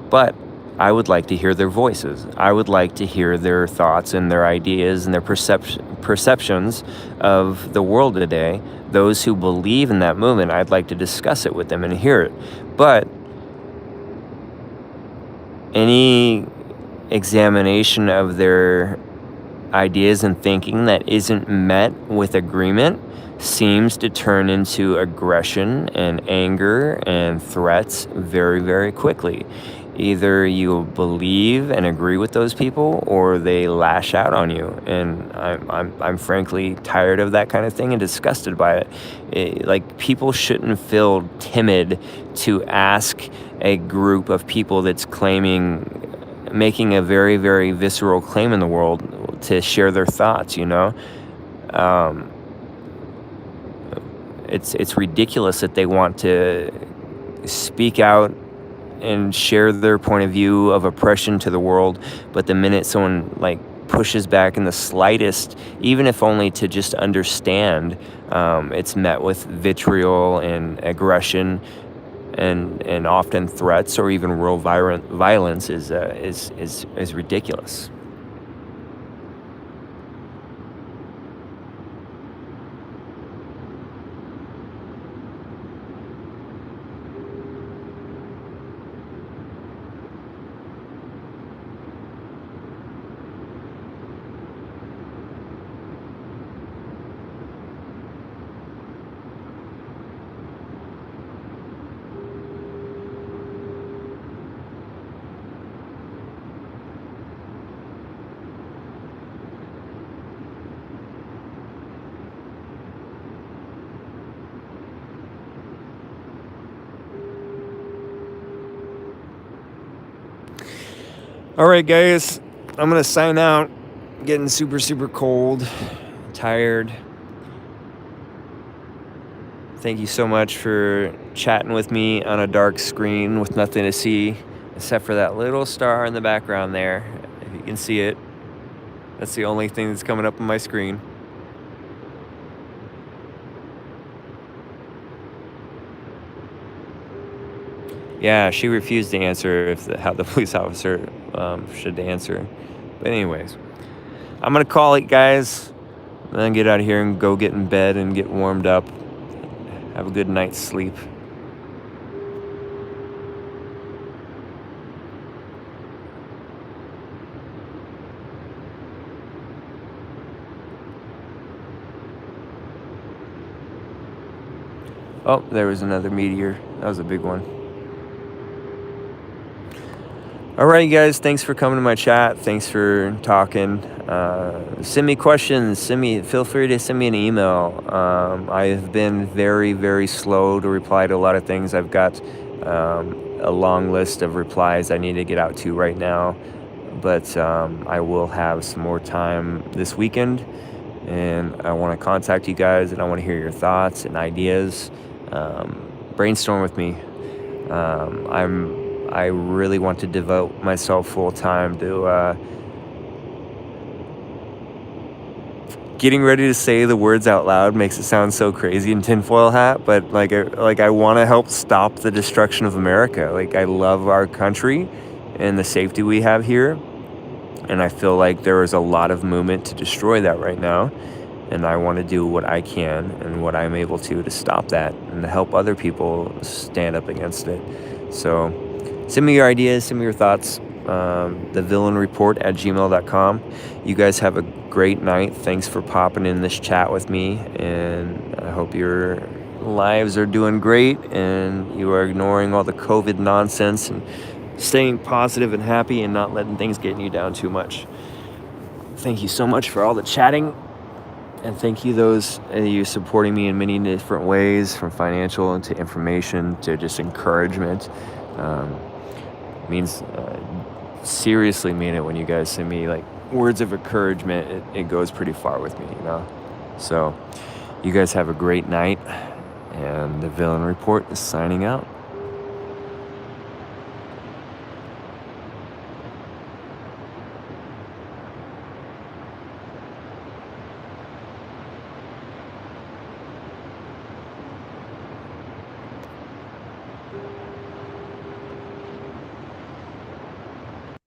But I would like to hear their voices. I would like to hear their thoughts and their ideas and their perceptions of the world today. Those who believe in that movement, I'd like to discuss it with them and hear it. But any examination of their ideas and thinking that isn't met with agreement seems to turn into aggression and anger and threats very, very quickly. Either you believe and agree with those people, or they lash out on you. And I'm frankly tired of that kind of thing and disgusted by it. Like, people shouldn't feel timid to ask a group of people that's making a very, very visceral claim in the world to share their thoughts, you know? Um, it's ridiculous that they want to speak out and share their point of view of oppression to the world, but the minute someone like pushes back in the slightest, even if only to just understand, it's met with vitriol and aggression, and often threats or even real violence is ridiculous. All right, guys, I'm gonna sign out. Getting super, super cold, tired. Thank you so much for chatting with me on a dark screen with nothing to see except for that little star in the background there. If you can see it, that's the only thing that's coming up on my screen. Yeah, she refused to answer how the police officer should answer. But anyways, I'm gonna call it, guys. I'm gonna get out of here and go get in bed and get warmed up. Have a good night's sleep. Oh, there was another meteor. That was a big one. All right, you guys, thanks for coming to my chat. Thanks for talking. Send me questions. Feel free to send me an email. I've been very, very slow to reply to a lot of things. I've got a long list of replies I need to get out to right now, but I will have some more time this weekend, and I want to contact you guys, and I want to hear your thoughts and ideas. Brainstorm with me. I really want to devote myself full time to getting ready to say the words out loud. Makes it sound so crazy in tinfoil hat, but I want to help stop the destruction of America. Like, I love our country and the safety we have here, and I feel like there is a lot of movement to destroy that right now. And I want to do what I can and what I'm able to stop that and to help other people stand up against it. So send me your ideas, send me your thoughts. thevillainreport@gmail.com. You guys have a great night. Thanks for popping in this chat with me. And I hope your lives are doing great and you are ignoring all the COVID nonsense and staying positive and happy and not letting things get you down too much. Thank you so much for all the chatting. And thank you those of you supporting me in many different ways, from financial to information to just encouragement. Means seriously mean it when you guys send me like words of encouragement. It goes pretty far with me, you know. So you guys have a great night, and the Villain Report is signing out.